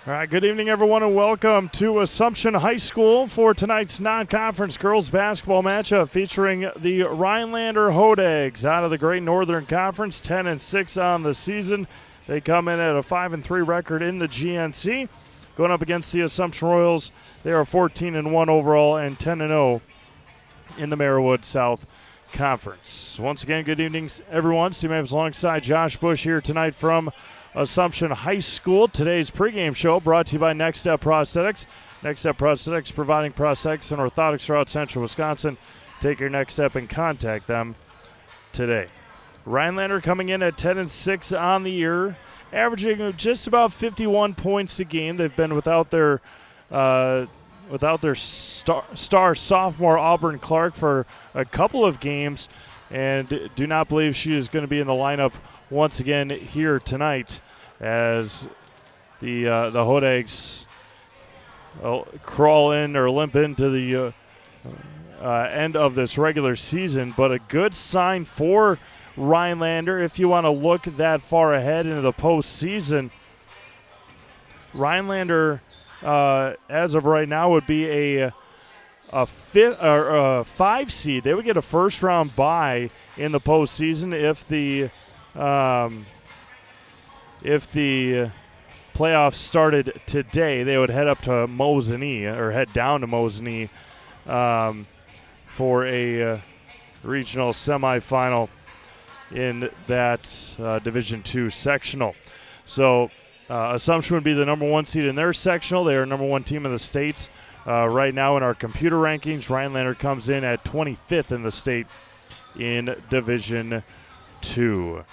All right, good evening, everyone, and welcome to Assumption High School for tonight's non-conference girls basketball matchup featuring the Rhinelander Hodags out of the Great Northern Conference, 10-6 on the season. They come in at a 5-3 record in the GNC. Going up against the Assumption Royals, they are 14-1 overall and 10-0 in the Merriwood South Conference. Once again, good evening, everyone. Steve Mavs alongside Josh Bush here tonight from Assumption High School. Today's pregame show brought to you by Next Step Prosthetics. Next Step Prosthetics providing prosthetics and orthotics throughout central Wisconsin. Take your next step and contact them today. Rhinelander coming in at 10-6 on the year, averaging just about 51 points a game. They've been without their star sophomore Auburn Clark for a couple of games, and do not believe she is going to be in the lineup once again here tonight as the Hodags crawl in or limp into the end of this regular season. But a good sign for Rhinelander if you want to look that far ahead into the postseason. Rhinelander, as of right now, would be a 5 seed. They would get a first round bye in the postseason if the playoffs started today. They would head up to Mosinee, or head down to Mosinee, for a regional semifinal in that Division II sectional. So Assumption would be the number 1 seed in their sectional. They are number 1 team in the state. Right now in our computer rankings, Rhinelander comes in at 25th in the state in Division II.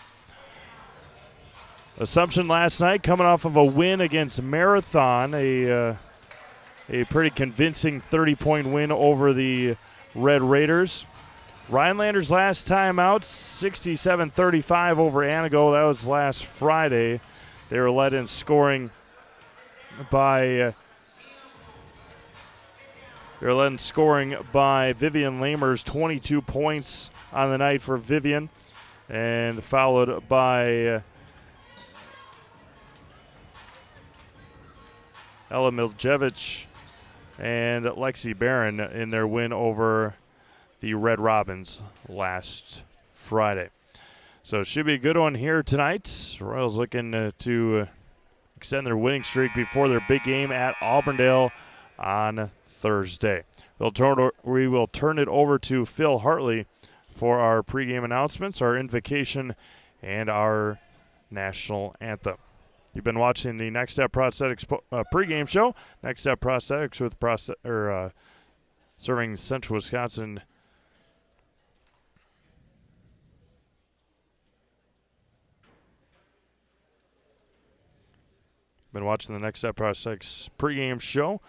Assumption last night coming off of a win against Marathon, a pretty convincing 30-point win over the Red Raiders. Rhinelander's last time out, 67-35 over Anago. That was last Friday. They were led in scoring by Vivian Lamers, 22 points on the night for Vivian, and followed by Ella Miljevich and Lexi Barron in their win over the Red Robins last Friday. So it should be a good one here tonight. Royals looking to extend their winning streak before their big game at Auburndale on Thursday. We will turn it over to Phil Hartley for our pregame announcements, our invocation, and our national anthem. You've been watching the Next Step Prosthetics pregame show. Next Step Prosthetics with serving Central Wisconsin. Been watching the Next Step Prosthetics pregame show.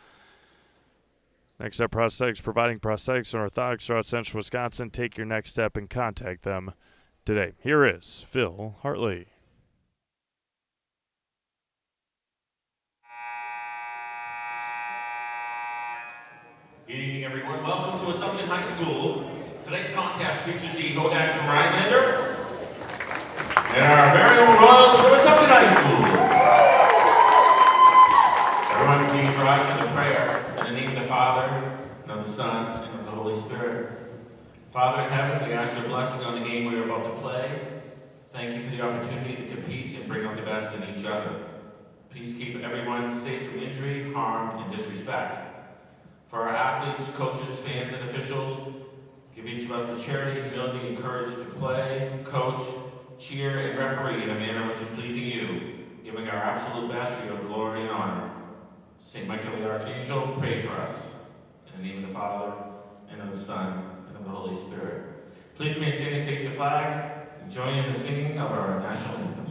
Next Step Prosthetics providing prosthetics and orthotics throughout Central Wisconsin. Take your next step and contact them today. Here is Phil Hartley. Good evening, everyone. Welcome to Assumption High School. Tonight's contest features the Hodags from Rhinelander and our very own Royals from Assumption High School. Everyone, please rise for the prayer in the name of the Father, and of the Son, and of the Holy Spirit. Father in heaven, we ask your blessing on the game we are about to play. Thank you for the opportunity to compete and bring out the best in each other. Please keep everyone safe from injury, harm, and disrespect. For our athletes, coaches, fans, and officials, give each of us the charity, humility, and courage to play, coach, cheer, and referee in a manner which is pleasing you, giving our absolute best for your glory and honor. St. Michael the Archangel, pray for us. In the name of the Father, and of the Son, and of the Holy Spirit. Please remain standing, face the flag, and join in the singing of our national anthem.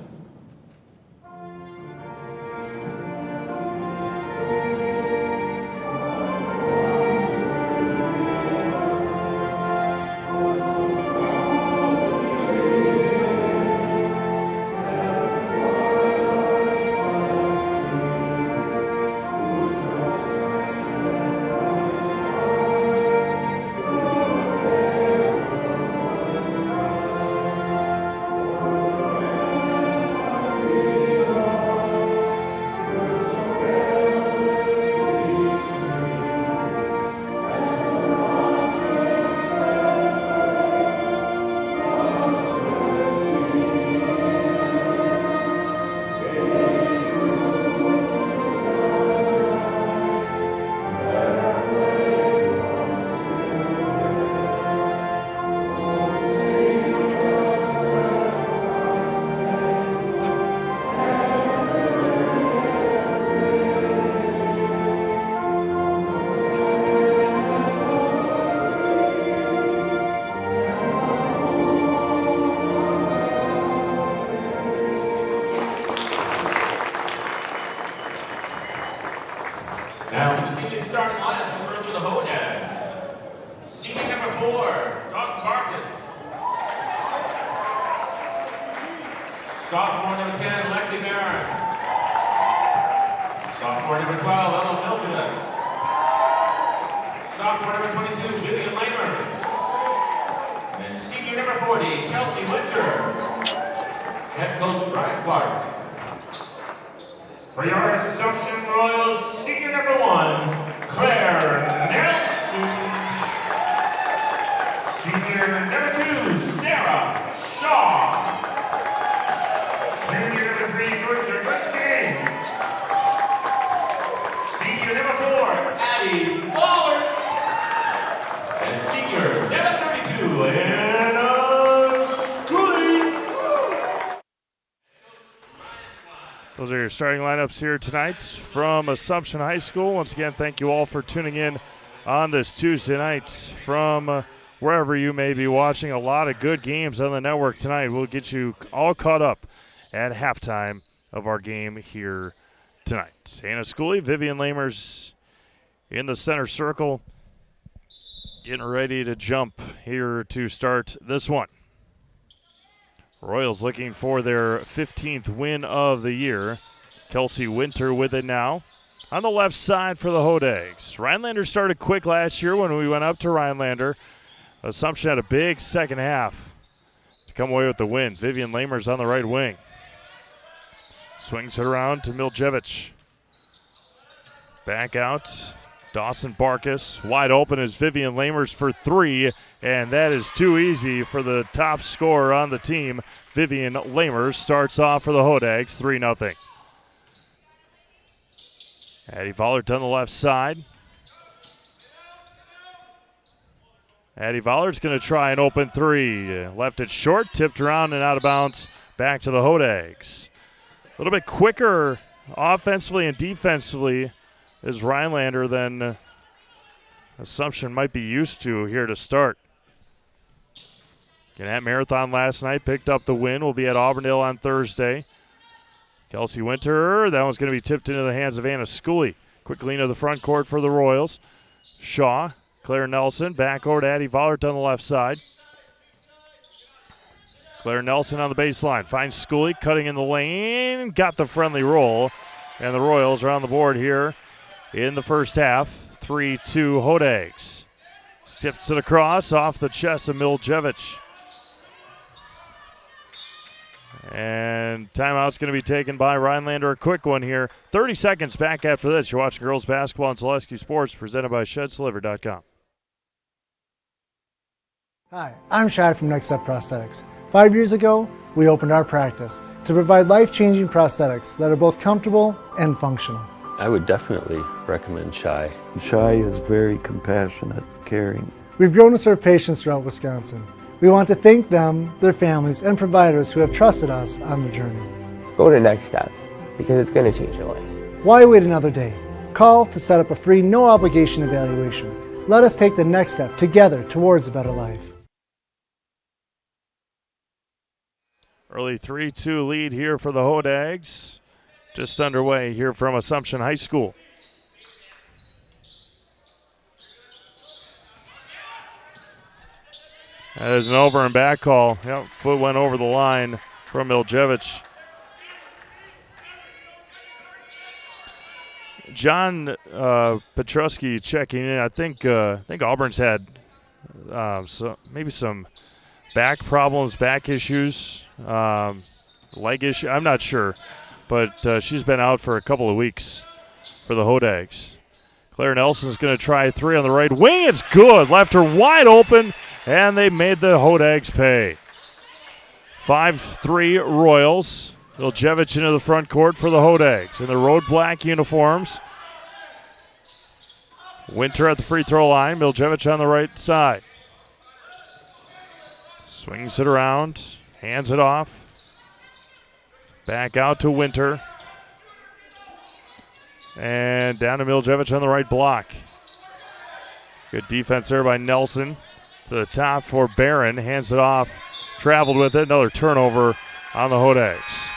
Ross Marcus. Sophomore number 10, Lexi Barron. Sophomore number 12, Ella Mildred. Sophomore number 22, Vivian Lamer. And senior number 40, Kelsey Winter. Head coach Ryan Clark. For your Assumption Royals, senior number 1, Claire Nelson. Senior number 2, Sarah Shaw. Junior number 3, Georgia Gretzky. Senior number 4, Addie Wallace. And senior number 32, Anna Schooley. Those are your starting lineups here tonight from Assumption High School. Once again, thank you all for tuning in on this Tuesday night from wherever you may be watching. A lot of good games on the network tonight. We'll get you all caught up at halftime of our game here tonight. Anna Schooley, Vivian Lamers in the center circle, getting ready to jump here to start this one. Royals looking for their 15th win of the year. Kelsey Winter with it now. On the left side for the Hodags. Rhinelander started quick last year when we went up to Rhinelander. Assumption had a big second half to come away with the win. Vivian Lamers on the right wing. Swings it around to Miljevich. Back out. Dawson Barkus. Wide open is Vivian Lamers for 3, and that is too easy for the top scorer on the team. Vivian Lamers starts off for the Hodags, 3-0. Addie Vollert on the left side. Addie Vollert's going to try an open 3. Left it short, tipped around and out of bounds. Back to the Hodags. A little bit quicker offensively and defensively is Rhinelander than Assumption might be used to here to start. Again, at Marathon last night, picked up the win. Will be at Auburndale on Thursday. Kelsey Winter, that one's going to be tipped into the hands of Anna Schooley. Quick lean to the front court for the Royals. Shaw, Claire Nelson, back over to Addie Vollert on the left side. Claire Nelson on the baseline, finds Schooley, cutting in the lane, got the friendly roll, and the Royals are on the board here in the first half. 3-2 Hodags. Tips it across off the chest of Miljevich. And timeout's going to be taken by Rhinelander. A quick one here. 30 seconds back after this. You're watching girls basketball on Zaleski Sports, presented by ShedSliver.com. Hi, I'm Shad from Next Step Prosthetics. 5 years ago, we opened our practice to provide life-changing prosthetics that are both comfortable and functional. I would definitely recommend Shy. Shy is very compassionate, caring. We've grown to serve patients throughout Wisconsin. We want to thank them, their families, and providers who have trusted us on their journey. Go to Next Step, because it's going to change your life. Why wait another day? Call to set up a free, no-obligation evaluation. Let us take the next step together towards a better life. Early 3-2 lead here for the Hodags. Just underway here from Assumption High School. That is an over and back call. Yep, foot went over the line from Miljevich. John Petrusky checking in. I think Auburn's had maybe some back problems, back issues, leg issue. I'm not sure, but she's been out for a couple of weeks for the Hodags. Claire Nelson's going to try 3 on the right wing. It's good. Left her wide open, and they made the Hodags pay. 5-3 Royals. Miljevich into the front court for the Hodags in the road black uniforms. Winter at the free throw line. Miljevich on the right side. Swings it around, hands it off. Back out to Winter. And down to Miljevich on the right block. Good defense there by Nelson. To the top for Barron. Hands it off. Traveled with it. Another turnover on the Hodags.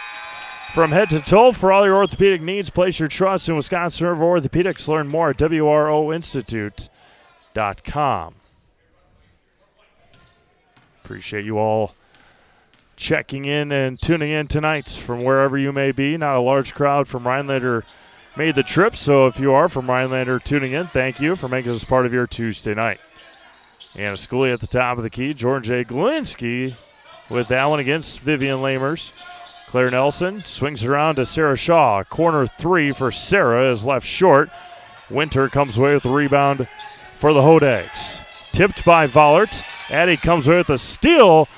From head to toe, for all your orthopedic needs, place your trust in Wisconsin River Orthopedics. Learn more at WROinstitute.com. Appreciate you all checking in and tuning in tonight from wherever you may be. Not a large crowd from Rhinelander made the trip, so if you are from Rhinelander tuning in, thank you for making this part of your Tuesday night. Anna Schooley at the top of the key. Jordan J. Glinski with that one against Vivian Lamers. Claire Nelson swings it around to Sarah Shaw. Corner three for Sarah is left short. Winter comes away with the rebound for the Hodags. Tipped by Vollert. Addie comes away with a steal.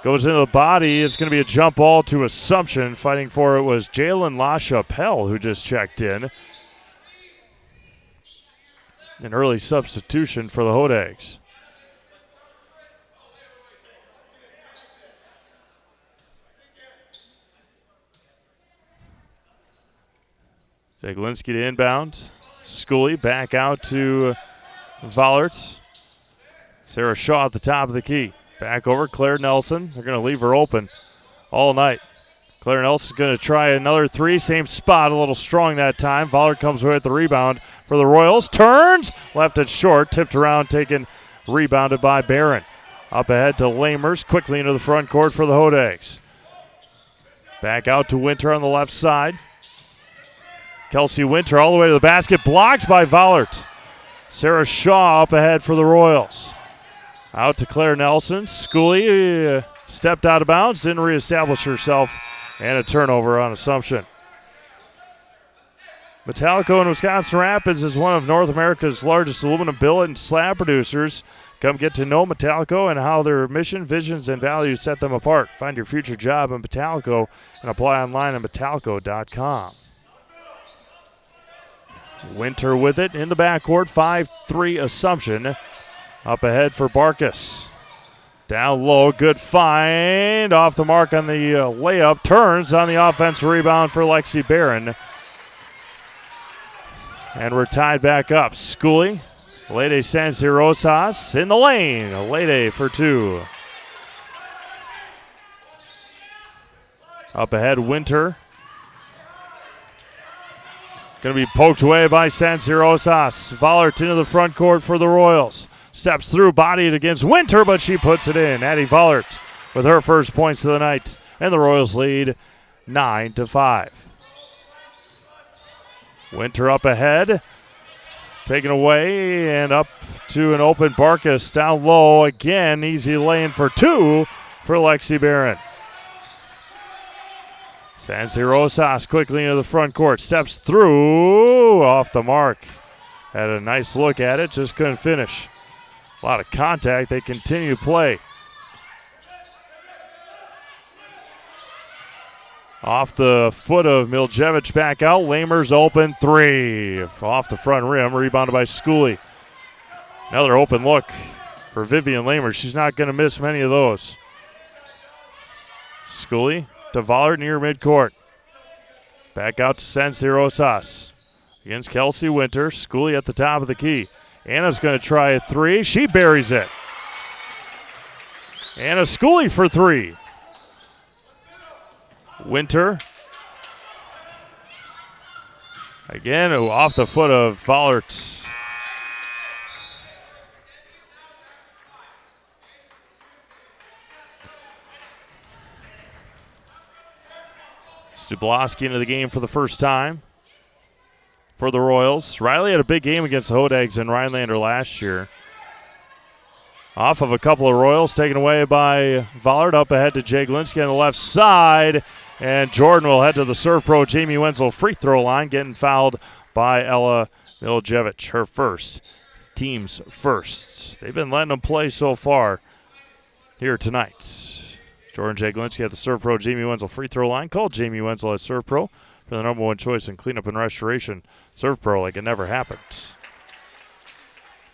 Goes into the body. It's going to be a jump ball to Assumption. Fighting for it was Jalen LaChapelle, who just checked in. An early substitution for the Hodags. Jaglinski to inbound. Schooley back out to Vollert. Sarah Shaw at the top of the key. Back over Claire Nelson. They're going to leave her open all night. Claire Nelson's going to try another three. Same spot, a little strong that time. Vollert comes away with the rebound for the Royals. Turns, left it short, tipped around, taken, rebounded by Barron. Up ahead to Lamers, quickly into the front court for the Hodags. Back out to Winter on the left side. Kelsey Winter all the way to the basket, blocked by Vollert. Sarah Shaw up ahead for the Royals. Out to Claire Nelson. Schooley stepped out of bounds, didn't reestablish herself, and a turnover on Assumption. Metallico in Wisconsin Rapids is one of North America's largest aluminum billet and slab producers. Come get to know Metallico and how their mission, visions, and values set them apart. Find your future job in Metallico and apply online at metallico.com. Winter with it in the backcourt. 5-3 Assumption. Up ahead for Barkas. Down low, good find. Off the mark on the layup. Turns on the offensive rebound for Lexi Barron. And we're tied back up. Schooley. Lede Sansi Rosas in the lane. Lede for two. Up ahead, Winter. Going to be poked away by Sansi Rosas. Vollert into the front court for the Royals. Steps through, bodied against Winter, but she puts it in. Addie Vollert with her first points of the night. And the Royals lead 9-5. Winter up ahead. Taken away and up to an open Barkas down low. Again, easy lane for two for Lexi Barron. Sansi Rosas quickly into the front court. Steps through, off the mark. Had a nice look at it, just couldn't finish. A lot of contact. They continue to play. Off the foot of Miljevich back out. Lamers open three. Off the front rim. Rebounded by Schooley. Another open look for Vivian Lamers. She's not going to miss many of those. Schooley to Vollert near midcourt. Back out to Sansi Rosas. Against Kelsey Winter. Schooley at the top of the key. Anna's going to try a three. She buries it. Anna Schooley for three. Winter. Again, off the foot of Vollert. Stubloski into the game for the first time for the Royals. Riley had a big game against the Hodags in Rhinelander last year. Off of a couple of Royals, taken away by Vollert. Up ahead to Jay Glinski on the left side. And Jordan will head to the Serve Pro Jamie Wenzel free throw line, getting fouled by Ella Miljevich, her first, team's first. They've been letting them play so far here tonight. Jordan J. Glinski at the Serve Pro Jamie Wenzel free throw line. Call Jamie Wenzel at Serve Pro for the number one choice in cleanup and restoration. Serve Pro like it never happened.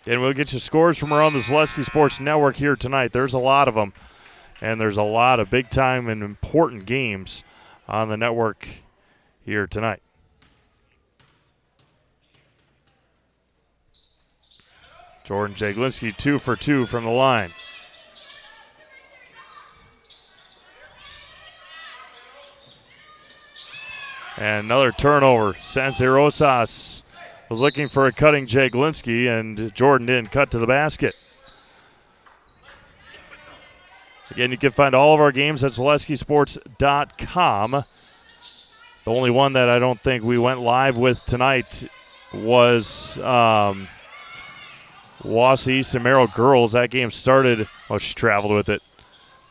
And we'll get you scores from around the Zaleski Sports Network here tonight. There's a lot of them, and there's a lot of big-time and important games on the network here tonight. Jordan Jaglinski 2 for 2 from the line. And another turnover. Sansi Rosas was looking for a cutting Jaglinski, and Jordan didn't cut to the basket. Again, you can find all of our games at ZaleskiSports.com. The only one that I don't think we went live with tonight was Wausau East and Merrill girls. That game started, she traveled with it,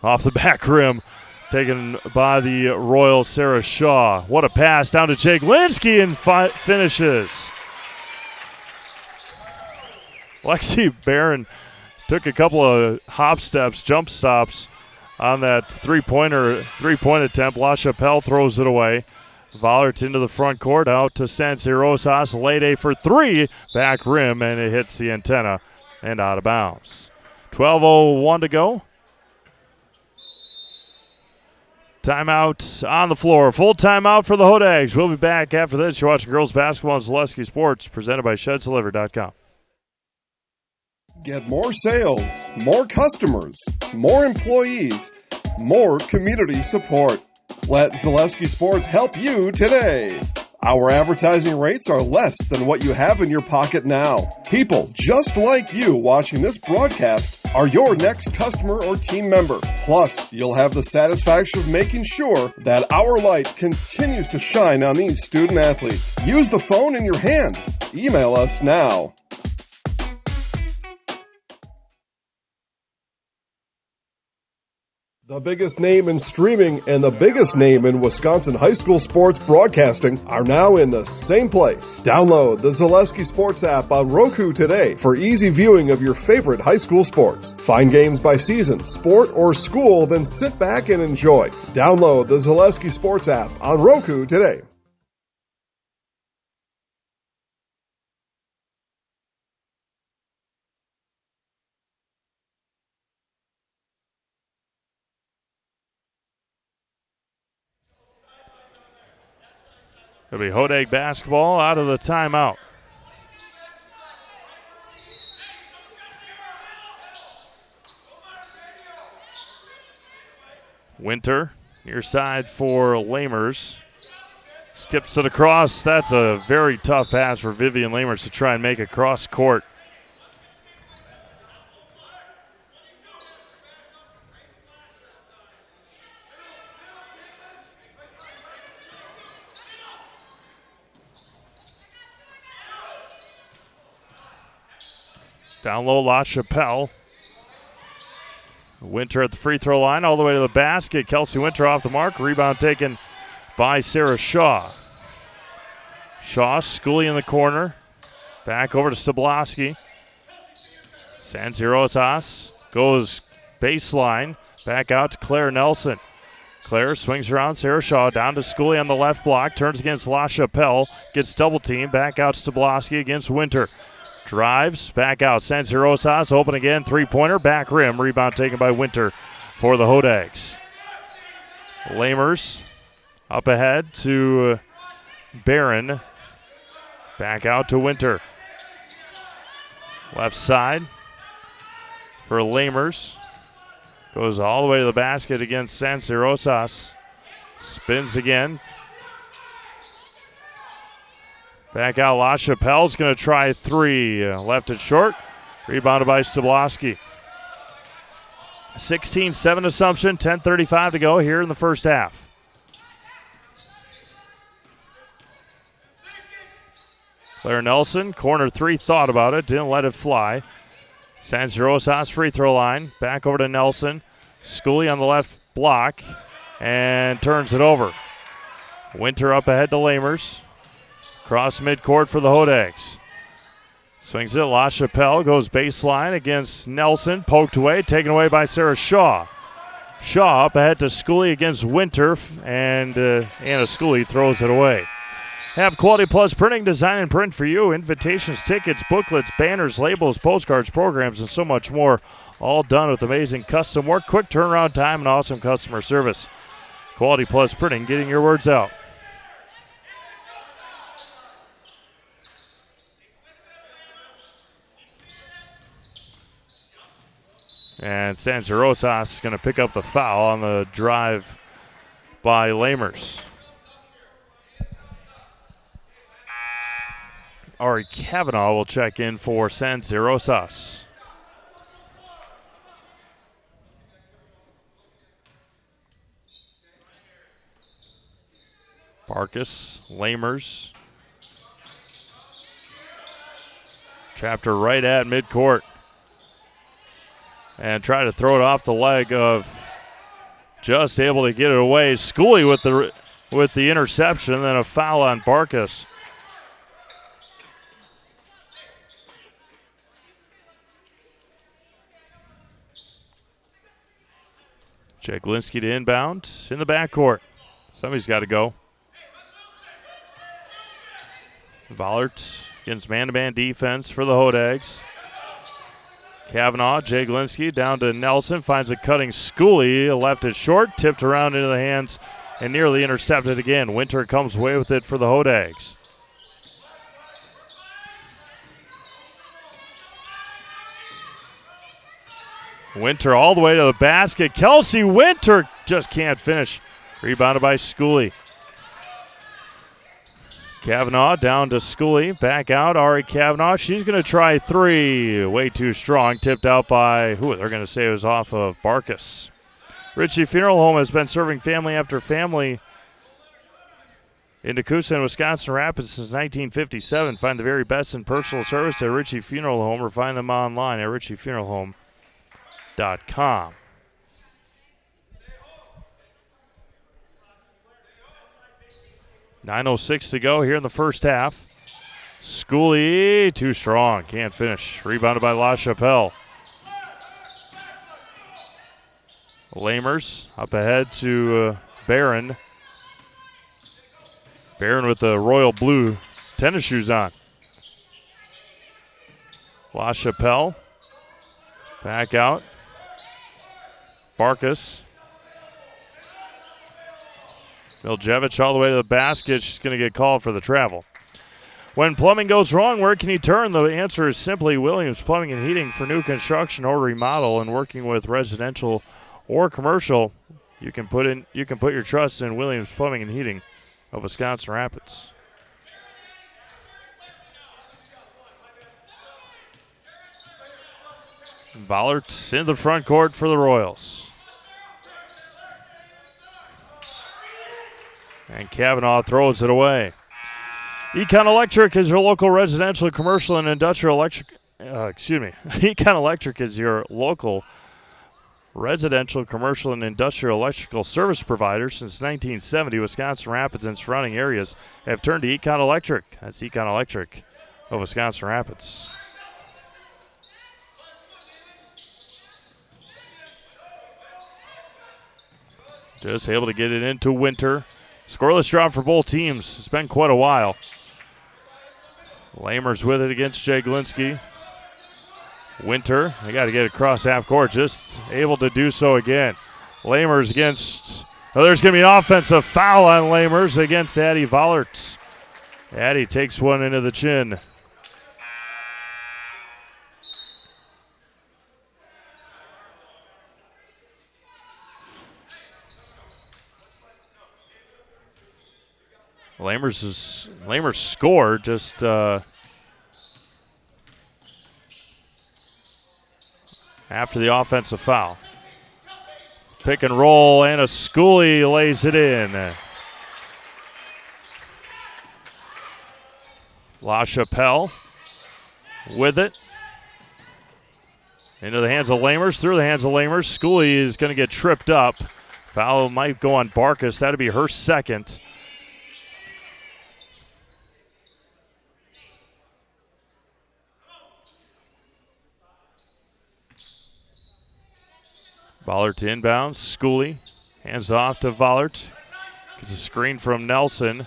off the back rim, taken by the Royal Sarah Shaw. What a pass down to Jake Linsky and finishes. Lexi Barron took a couple of hop steps, jump stops on that three-point attempt. La Chapelle throws it away. Vollert into the front court, out to Sanse Rosas. Late A for three, back rim, and it hits the antenna and out of bounds. 12:01 to go. Timeout on the floor. Full timeout for the Hodags. We'll be back after this. You're watching girls basketball on Zaleski Sports, presented by ShedsDeliver.com. Get more sales, more customers, more employees, more community support. Let Zaleski Sports help you today. Our advertising rates are less than what you have in your pocket now. People just like you watching this broadcast are your next customer or team member. Plus, you'll have the satisfaction of making sure that our light continues to shine on these student athletes. Use the phone in your hand. Email us now. The biggest name in streaming and the biggest name in Wisconsin high school sports broadcasting are now in the same place. Download the Zaleski Sports app on Roku today for easy viewing of your favorite high school sports. Find games by season, sport, or school, then sit back and enjoy. Download the Zaleski Sports app on Roku today. It'll be Hodag basketball out of the timeout. Winter, near side for Lamers. Skips it across. That's a very tough pass for Vivian Lamers to try and make it cross court. Down low, La Chapelle. Winter at the free throw line, all the way to the basket. Kelsey Winter off the mark. Rebound taken by Sarah Shaw. Shaw, Schooley in the corner. Back over to Stabloski. Sanse Rosas goes baseline. Back out to Claire Nelson. Claire swings around Sarah Shaw, down to Schooley on the left block. Turns against La Chapelle. Gets double teamed. Back out to Stabloski against Winter. Drives, back out. Sanse Rosas open again. Three-pointer, back rim. Rebound taken by Winter for the Hodags. Lamers up ahead to Barron. Back out to Winter. Left side for Lamers. Goes all the way to the basket against Sanse Rosas. Spins again. Back out, La Chapelle's going to try three. Left it short. Rebounded by Stabloski. 16-7 Assumption. 10:35 to go here in the first half. Claire Nelson, corner three, thought about it. Didn't let it fly. Sanse Rosas free throw line. Back over to Nelson. Schooley on the left block. And turns it over. Winter up ahead to Lamers. Cross midcourt for the Hodags. Swings it. La Chapelle goes baseline against Nelson. Poked away. Taken away by Sarah Shaw. Shaw up ahead to Schooley against Winter. And Anna Schooley throws it away. Have Quality Plus Printing design and print for you. Invitations, tickets, booklets, banners, labels, postcards, programs, and so much more. All done with amazing custom work, quick turnaround time, and awesome customer service. Quality Plus Printing, getting your words out. And Sanse Rosas is going to pick up the foul on the drive by Lamers. Ari Kavanaugh will check in for Sanse Rosas. Barkus, Lamers. Trapped her right at midcourt. And try to throw it off the leg of, just able to get it away. Schooley with the interception, then a foul on Barkus. Jaglinski to inbound in the backcourt. Somebody's got to go. Vollert against man-to-man defense for the Hodags. Kavanaugh, Jaglinski down to Nelson, finds a cutting Schooley, left it short, tipped around into the hands and nearly intercepted again. Winter comes away with it for the Hodags. Winter all the way to the basket. Kelsey Winter just can't finish. Rebounded by Schooley. Kavanaugh down to Schooley. Back out. Ari Kavanaugh. She's going to try three. Way too strong. Tipped out by, they're going to say it was off of Barkus. Ritchie Funeral Home has been serving family after family in Nakusa and Wisconsin Rapids since 1957. Find the very best in personal service at Ritchie Funeral Home or find them online at ritchiefuneralhome.com. 9:06 to go here in the first half. Schooley, too strong, can't finish. Rebounded by LaChapelle. Lamers up ahead to Barron. Barron with the royal blue tennis shoes on. LaChapelle back out. Barkus. Miljevich all the way to the basket. She's going to get called for the travel. When plumbing goes wrong, where can you turn? The answer is simply Williams Plumbing and Heating. For new construction or remodel and working with residential or commercial, you can put your trust in Williams Plumbing and Heating of Wisconsin Rapids. Vollert in the front court for the Royals. And Kavanaugh throws it away. Econ Electric is your local residential, commercial, and industrial electric. Econ Electric is your local residential, commercial, and industrial electrical service provider since 1970. Wisconsin Rapids and surrounding areas have turned to Econ Electric. That's Econ Electric of Wisconsin Rapids. Just able to get it into Winter. Scoreless draw for both teams. It's been quite a while. Lamers with it against Jaglinski. Winter, they got to get across half court. Just able to do so again. Lamers against, there's going to be an offensive foul on Lamers against Addie Vollert. Addie takes one into the chin. Lamers scored just after the offensive foul. Pick and roll, and a Schooley lays it in. LaChapelle with it. Into the hands of Lamers, through the hands of Lamers. Schooley is going to get tripped up. Foul might go on Barkus. That'd be her second. Vollert to inbound. Schooley hands off to Vollert. Gets a screen from Nelson.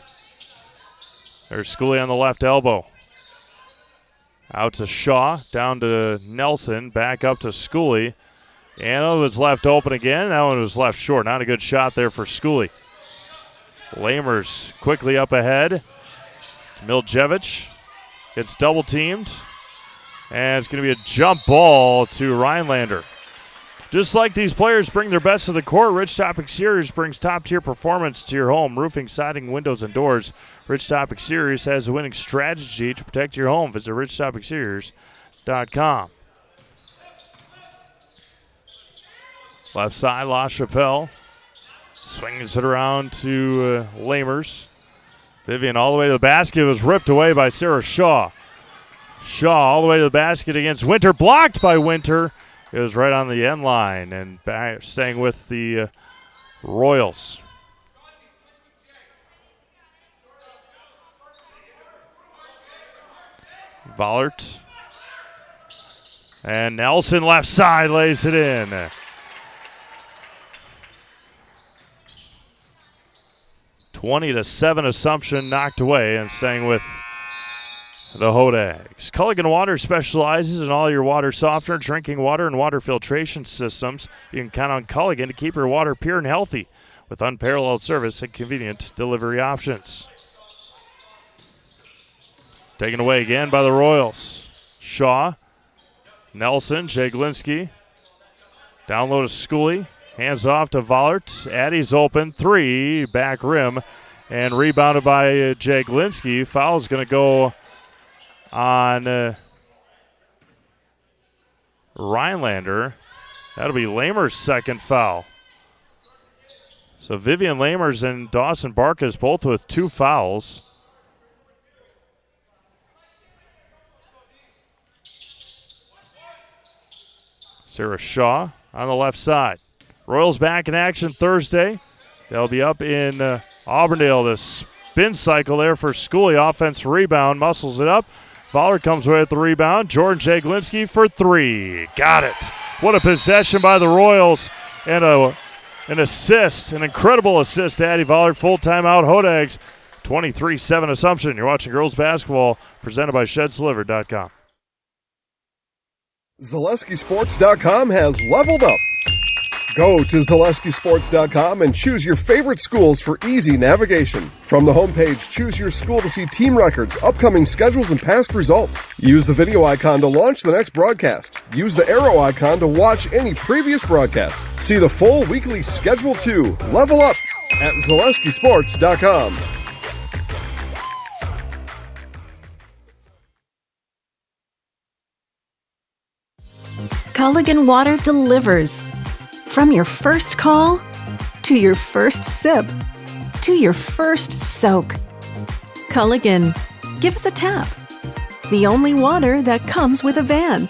There's Schooley on the left elbow. Out to Shaw. Down to Nelson. Back up to Schooley. And it was left open again. That one was left short. Not a good shot there for Schooley. Lamers quickly up ahead to Miljevich. Gets double teamed. And it's going to be a jump ball to Rhinelander. Just like these players bring their best to the court, Ridgetop Exteriors brings top-tier performance to your home. Roofing, siding, windows, and doors. Ridgetop Exteriors has a winning strategy to protect your home. Visit ridgetopexteriors.com. Left side, LaChapelle swings it around to Lamers. Vivian all the way to the basket. Was ripped away by Sarah Shaw. Shaw all the way to the basket against Winter. Blocked by Winter. It was right on the end line and staying with the Royals. Vollert. And Nelson left side lays it in. (20-7) Assumption knocked away and staying with the Hodags. Culligan Water specializes in all your water softener, drinking water, and water filtration systems. You can count on Culligan to keep your water pure and healthy with unparalleled service and convenient delivery options. Taken away again by the Royals. Shaw, Nelson, Jaglinski. Down low to Schooley. Hands off to Vollert. Addie's open. 3, back rim. And rebounded by Jaglinski. Foul's going to go on Rhinelander. That'll be Lamer's second foul. So Vivian Lamers and Dawson Barkas both with 2 fouls. Sarah Shaw on the left side. Royals back in action Thursday. They'll be up in Auburndale. The spin cycle there for Schooley. Offense rebound. Muscles it up. Vollert comes away with the rebound. Jordan Jaglinski for 3. Got it. What a possession by the Royals. And an assist, an incredible assist to Addie Vollert. Full timeout. Hodags 23-7 Assumption. You're watching girls basketball presented by ShedsDelivered.com. ZaleskiSports.com has leveled up. Go to ZaleskiSports.com and choose your favorite schools for easy navigation. From the homepage, choose your school to see team records, upcoming schedules, and past results. Use the video icon to launch the next broadcast. Use the arrow icon to watch any previous broadcast. See the full weekly schedule too. Level up at ZaleskiSports.com. Culligan Water delivers. From your first call, to your first sip, to your first soak. Culligan, give us a tap. The only water that comes with a van.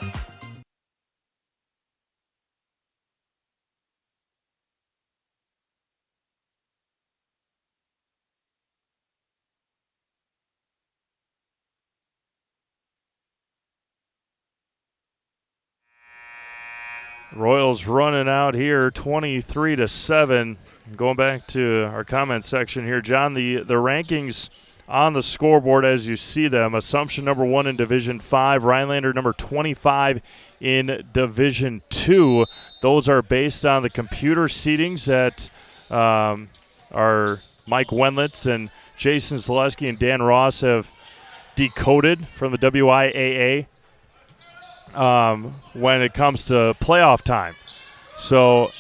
Royals running out here 23-7. Going back to our comment section here, John, the rankings on the scoreboard as you see them. Assumption number 1 in Division 5, Rhinelander number 25 in Division 2. Those are based on the computer seedings that our Mike Wenlitz and Jason Zaleski and Dan Ross have decoded from the WIAA. When it comes to playoff time. So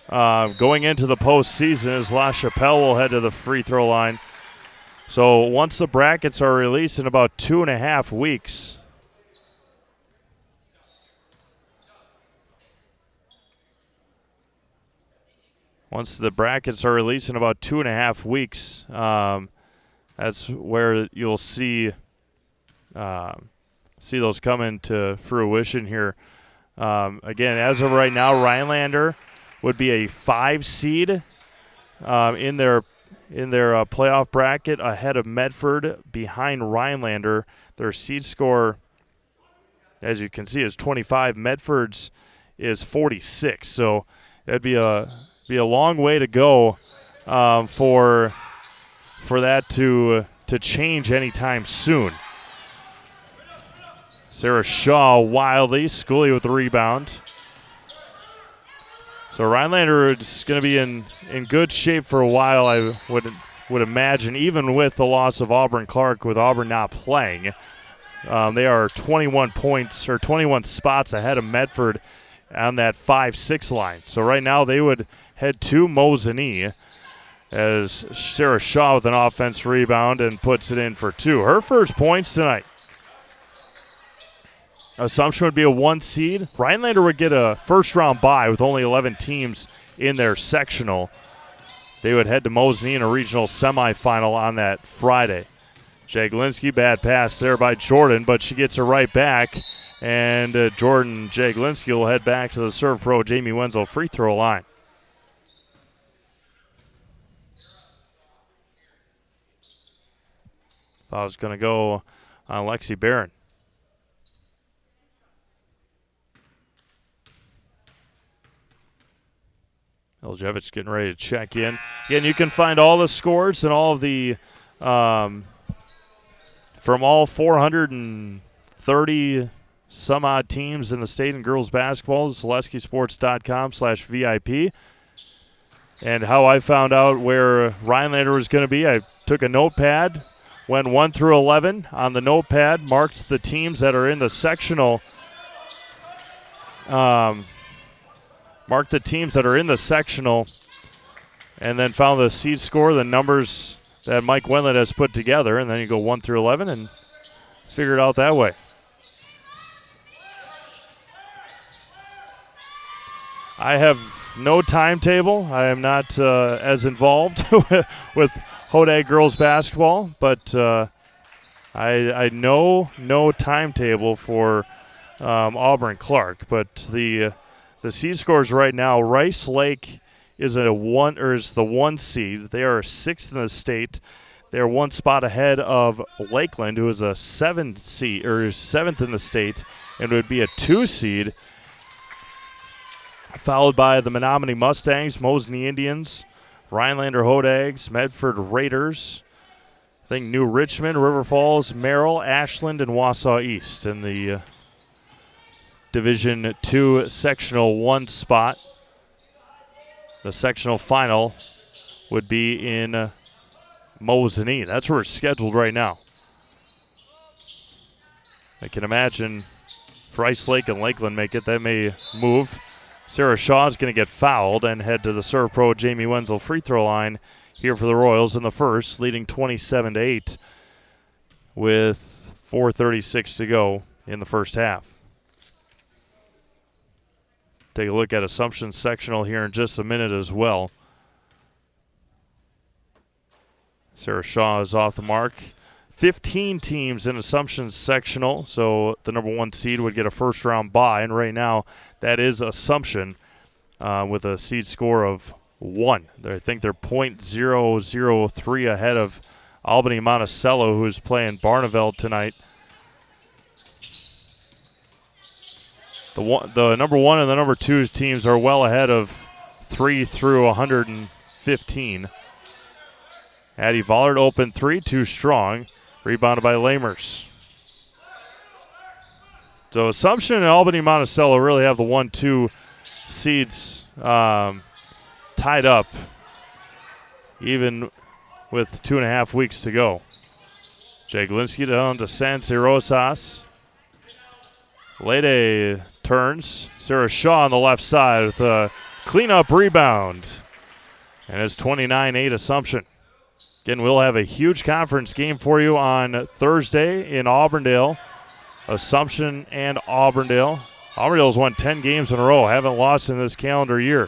going into the postseason as La Chapelle will head to the free throw line. So once the brackets are released in about 2.5 weeks, that's where you'll see those come into fruition here. Again, as of right now, Rhinelander would be a 5 seed in their playoff bracket ahead of Medford, behind Rhinelander. Their seed score, as you can see, is 25. Medford's is 46. So that'd be a long way to go for that to change anytime soon. Sarah Shaw wildly. Schooley with the rebound. So Rhinelander is going to be in good shape for a while, I would imagine, even with the loss of Auburn Clark, with Auburn not playing. They are 21 points or 21 spots ahead of Medford on that 5-6 line. So right now they would head to Mosinee as Sarah Shaw with an offense rebound and puts it in for 2. Her first points tonight. Assumption would be a 1 seed. Rhinelander would get a first-round bye with only 11 teams in their sectional. They would head to Mosinee in a regional semifinal on that Friday. Jaglinski, bad pass there by Jordan, but she gets it right back. And Jordan Jaglinski will head back to the Serve Pro Jamie Wenzel free throw line. I was going to go on Lexi Barron. Eljevic getting ready to check in. Again, you can find all the scores and all of the from all 430 some odd teams in the state in girls basketball, ZaleskiSports.com/VIP. And how I found out where Rhinelander was going to be, I took a notepad, went 1 through 11 on the notepad, marked the teams that are in the sectional. Marked the teams that are in the sectional, and then found the seed score, the numbers that Mike Wendland has put together, and then you go 1 through 11 and figure it out that way. I have no timetable. I am not as involved with Hodag girls basketball, but I know no timetable for Auburn Clark. But the seed scores right now, Rice Lake is the 1 seed. They are 6th in the state. They are 1 spot ahead of Lakeland, who is a 7th in the state, and would be a 2 seed. Followed by the Menominee Mustangs, Mosinee Indians, Rhinelander Hodags, Medford Raiders, I think New Richmond, River Falls, Merrill, Ashland, and Wausau East in the Division II Sectional 1 spot. The sectional final would be in Mosinee. That's where it's scheduled right now. I can imagine if Rice Lake and Lakeland make it, that may move. Sarah Shaw is going to get fouled and head to the Serve Pro Jamie Wenzel free throw line here for the Royals in the first, leading 27-8 with 4:36 to go in the first half. Take a look at Assumption sectional here in just a minute as well. Sarah Shaw is off the mark. 15 teams in Assumption sectional, so the number 1 seed would get a first-round bye, and right now that is Assumption with a seed score of 1. I think they're .003 ahead of Albany Monticello, who's playing Barneveld tonight. The number 1 and the number 2 teams are well ahead of 3 through 115. Addie Vollard open 3, too strong. Rebounded by Lamers. So Assumption and Albany Monticello really have the 1-2 seeds tied up, even with 2.5 weeks to go. Jaglinski down to San Rosas. Lede turns. Sarah Shaw on the left side with a cleanup rebound. And it's 29-8 Assumption. Again, we'll have a huge conference game for you on Thursday in Auburndale. Assumption and Auburndale. Auburndale's won 10 games in a row, haven't lost in this calendar year.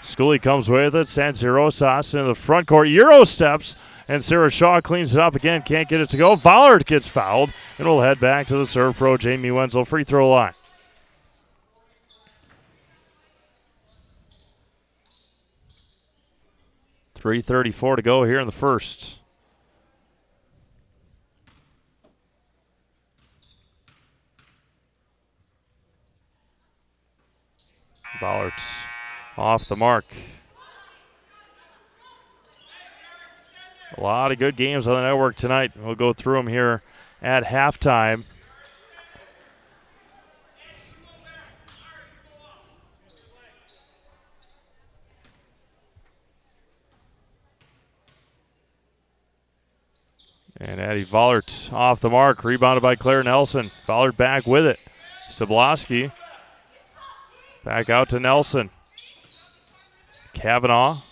Scully comes with it. San Rosas in the front court. Euro steps, and Sarah Shaw cleans it up again. Can't get it to go. Vollard gets fouled, and we'll head back to the Serve Pro Jamie Wenzel free throw line. .334 to go here in the first. Ballard's off the mark. A lot of good games on the network tonight. We'll go through them here at halftime. And Addie Vollard off the mark, rebounded by Claire Nelson. Vollard back with it. Stabloski back out to Nelson. Kavanaugh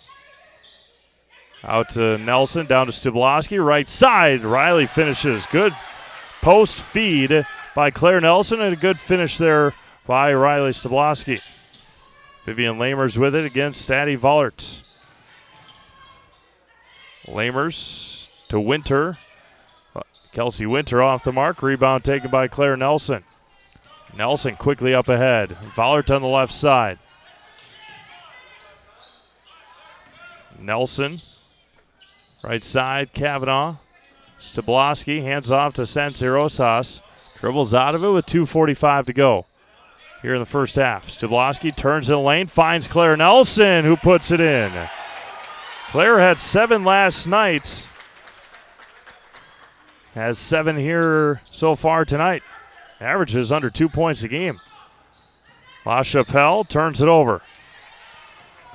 out to Nelson, down to Stabloski. Right side, Riley finishes. Good post feed by Claire Nelson, and a good finish there by Riley Stabloski. Vivian Lamers with it against Addie Vollard. Lamers to Winter. Kelsey Winter off the mark. Rebound taken by Claire Nelson. Nelson quickly up ahead. Vollert on the left side. Nelson. Right side, Kavanaugh. Stabloski hands off to Sancerosas. Dribbles out of it with 2:45 to go here in the first half. Stabloski turns in the lane, finds Claire Nelson, who puts it in. Claire had 7 last night. Has 7 here so far tonight. Averages under 2 points a game. La Chapelle turns it over.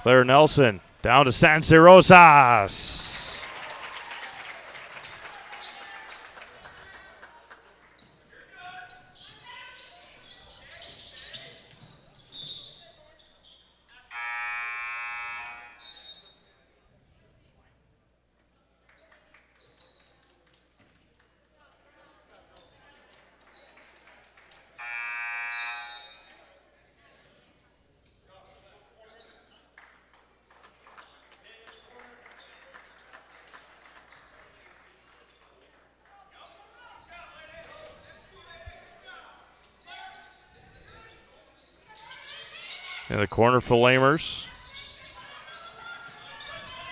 Claire Nelson down to Sancerosas. In the corner for Lamers.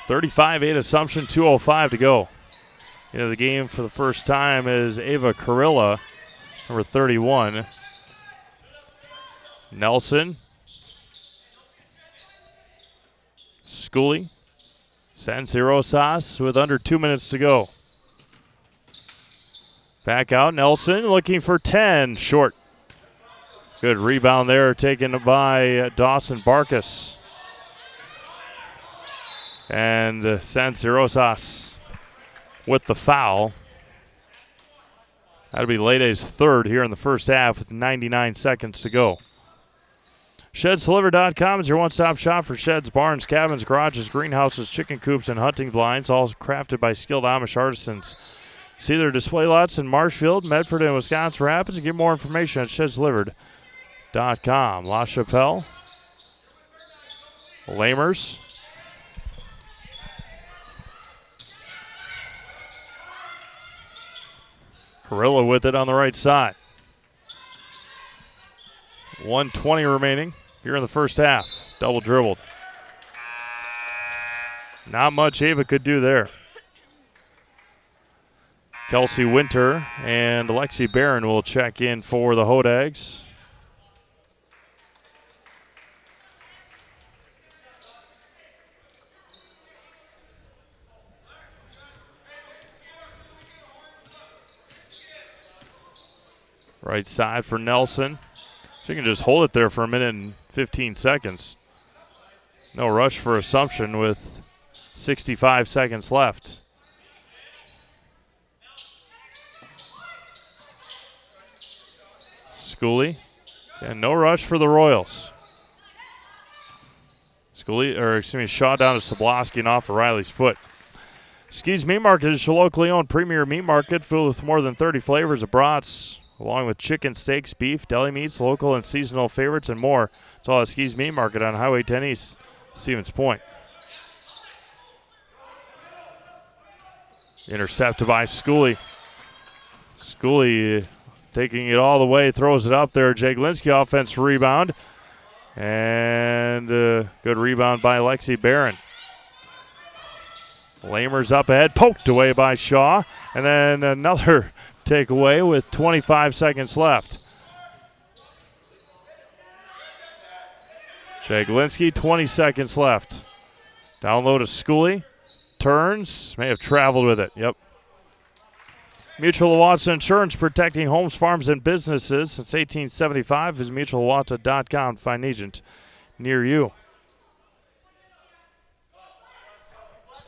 35-8 Assumption, 2:05 to go. Into the game for the first time is Ava Carilla, number 31. Nelson. Schooley. Sancerosas with under 2 minutes to go. Back out, Nelson looking for 10, short. Good rebound there taken by Dawson Barkas. And Sancerosas with the foul. That'll be Lede's third here in the first half with 99 seconds to go. ShedsDeliver.com is your one-stop shop for sheds, barns, cabins, garages, greenhouses, chicken coops, and hunting blinds, all crafted by skilled Amish artisans. See their display lots in Marshfield, Medford, and Wisconsin Rapids, and get more information at ShedsDelivered.com. La Chapelle. Lamers. Carilla with it on the right side. 1:20 remaining here in the first half. Double dribbled. Not much Ava could do there. Kelsey Winter and Alexi Barron will check in for the Hodags. Right side for Nelson. She can just hold it there for a minute and 15 seconds. No rush for Assumption with 65 seconds left. Schooley. And no rush for the Royals. Shaw down to Sabloski and off of Riley's foot. Skees Meat Market is your locally owned premier meat market filled with more than 30 flavors of brats, along with chicken, steaks, beef, deli meats, local and seasonal favorites, and more. It's all at Skees Meat Market on Highway 10 East, Stevens Point. Intercepted by Schooley. Schooley taking it all the way, throws it up there. Jaglinski offense rebound. And good rebound by Lexi Barron. Lamers up ahead, poked away by Shaw. And then another takeaway with 25 seconds left. Jaglinski, 20 seconds left. Down low to Schooley. Turns, may have traveled with it. Yep. Mutual Watson Insurance, protecting homes, farms, and businesses since 1875. Visit mutualwatson.com to find an agent near you.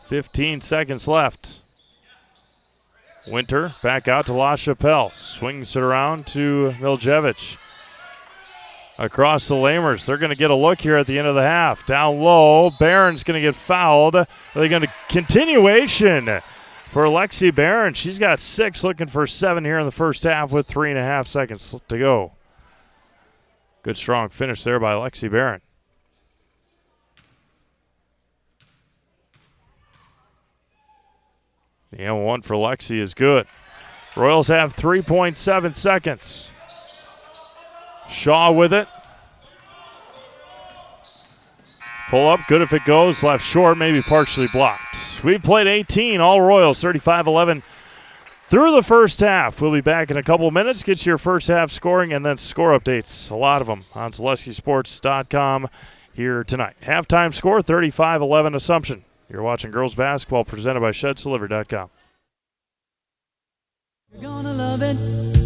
15 seconds left. Winter back out to La Chapelle. Swings it around to Miljevich. Across the Lamers. They're going to get a look here at the end of the half. Down low. Barron's going to get fouled. Are they going to continuation for Lexi Barron? She's got 6, looking for 7 here in the first half with 3.5 seconds to go. Good strong finish there by Lexi Barron. The M1 for Lexi is good. Royals have 3.7 seconds. Shaw with it. Pull up, good if it goes. Left short, maybe partially blocked. We've played 18, all Royals, 35-11 through the first half. We'll be back in a couple minutes. Get your first half scoring and then score updates. A lot of them on ZaleskiSports.com here tonight. Halftime score, 35-11 Assumption. You're watching girls basketball presented by ShedsDelivered.com. You're gonna love it.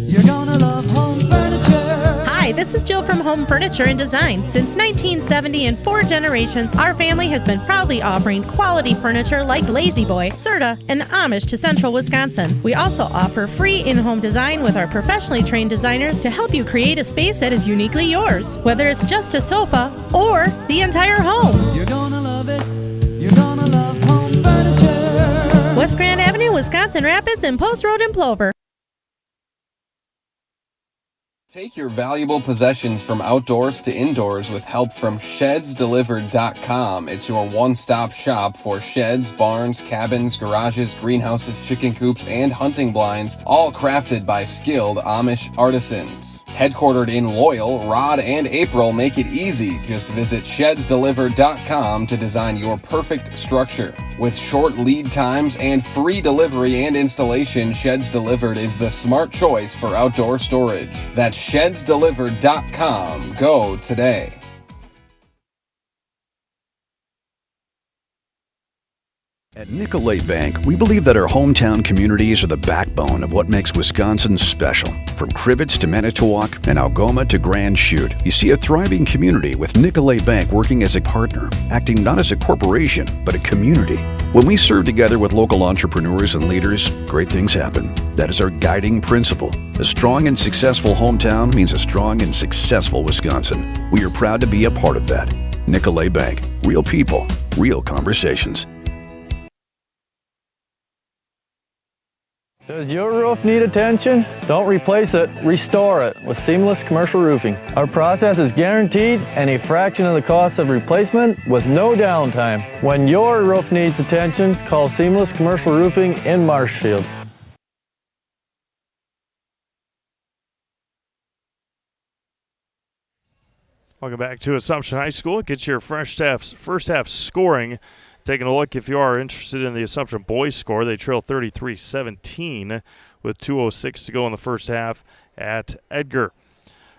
You're gonna love home furniture. Hi, this is Jill from Home Furniture and Design. Since 1970 and 4 generations, our family has been proudly offering quality furniture like Lazy Boy, Serta, and Amish to Central Wisconsin. We also offer free in-home design with our professionally trained designers to help you create a space that is uniquely yours, whether it's just a sofa or the entire home. You're gonna love it. You're gonna love home furniture. West Grand Avenue, Wisconsin Rapids, and Post Road in Plover. Take your valuable possessions from outdoors to indoors with help from ShedsDelivered.com. It's your one-stop shop for sheds, barns, cabins, garages, greenhouses, chicken coops, and hunting blinds, all crafted by skilled Amish artisans. Headquartered in Loyal, Rod and April make it easy. Just visit ShedsDelivered.com to design your perfect structure. With short lead times and free delivery and installation, Sheds Delivered is the smart choice for outdoor storage. That's ShedsDelivered.com. Go today. At Nicolet Bank, we believe that our hometown communities are the backbone of what makes Wisconsin special. From Crivets to Manitowoc and Algoma to Grand Chute, you see a thriving community with Nicolet Bank working as a partner, acting not as a corporation, but a community. When we serve together with local entrepreneurs and leaders, great things happen. That is our guiding principle. A strong and successful hometown means a strong and successful Wisconsin. We are proud to be a part of that. Nicolet Bank. Real people, real conversations. Does your roof need attention? Don't replace it, restore it with Seamless Commercial Roofing. Our process is guaranteed and a fraction of the cost of replacement with no downtime. When your roof needs attention, call Seamless Commercial Roofing in Marshfield. Welcome back to Assumption High School. Get your first half scoring. Taking a look, if you are interested in the Assumption boys score, they trail 33-17 with 2:06 to go in the first half at Edgar.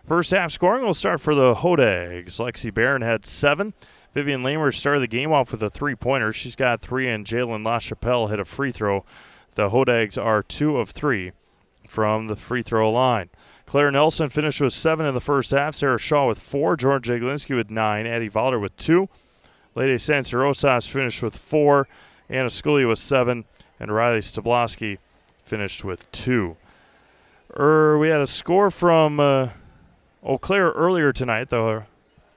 First half scoring will start for the Hodags. Lexi Barron had 7. Vivian Lamer started the game off with a 3-pointer. She's got 3, and Jalen LaChapelle hit a free throw. The Hodags are 2 of 3 from the free throw line. Claire Nelson finished with 7 in the first half. Sarah Shaw with 4. Jordan Jaglinski with 9. Addie Valder with 2. Lady San Rosas finished with 4, Anna Scully with 7, and Riley Stablowski finished with 2. We had a score from Eau Claire earlier tonight, the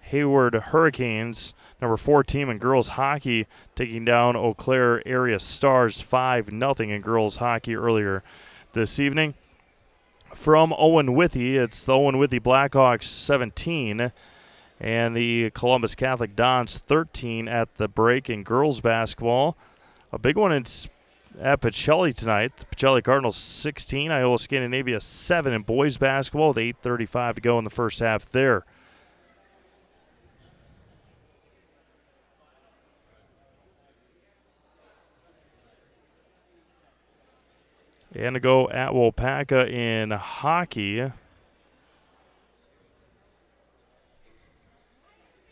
Hayward Hurricanes, number 4 team in girls hockey, taking down Eau Claire Area Stars 5-0 in girls hockey earlier this evening. From Owen Withy, it's the Owen Withy Blackhawks 17, and the Columbus Catholic Dons 13 at the break in girls basketball. A big one at Pacelli tonight. The Pacelli Cardinals 16, Iowa Scandinavia 7 in boys basketball with 8:35 to go in the first half there. And to go at Waupaca in hockey.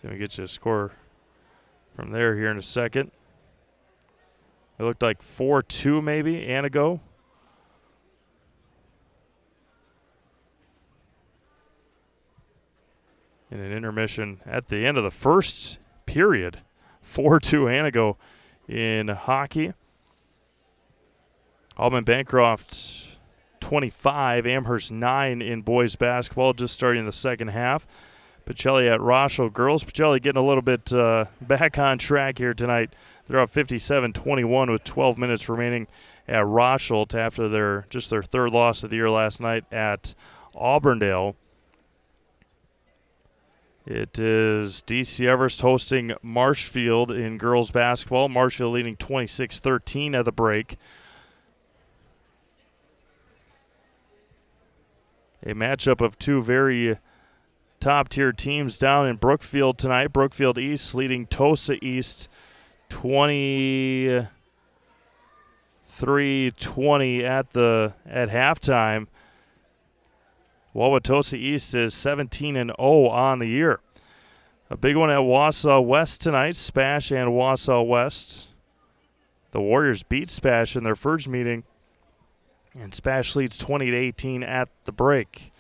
Let me get you a score from there here in a second. It looked like 4-2 maybe, Anago. In an intermission at the end of the first period. 4-2 Anago in hockey. Alban Bancroft 25, Amherst 9 in boys basketball, just starting the second half. Pacelli at Rochelle girls. Pacelli getting a little bit back on track here tonight. They're up 57-21 with 12 minutes remaining at Rochelle after their third loss of the year last night at Auburndale. It is DC Everest hosting Marshfield in girls basketball. Marshfield leading 26-13 at the break. A matchup of two very top-tier teams down in Brookfield tonight. Brookfield East leading Tosa East 23-20 at halftime. Wauwatosa East is 17-0 on the year. A big one at Wausau West tonight, Spash and Wausau West. The Warriors beat Spash in their first meeting, and Spash leads 20-18 at the break.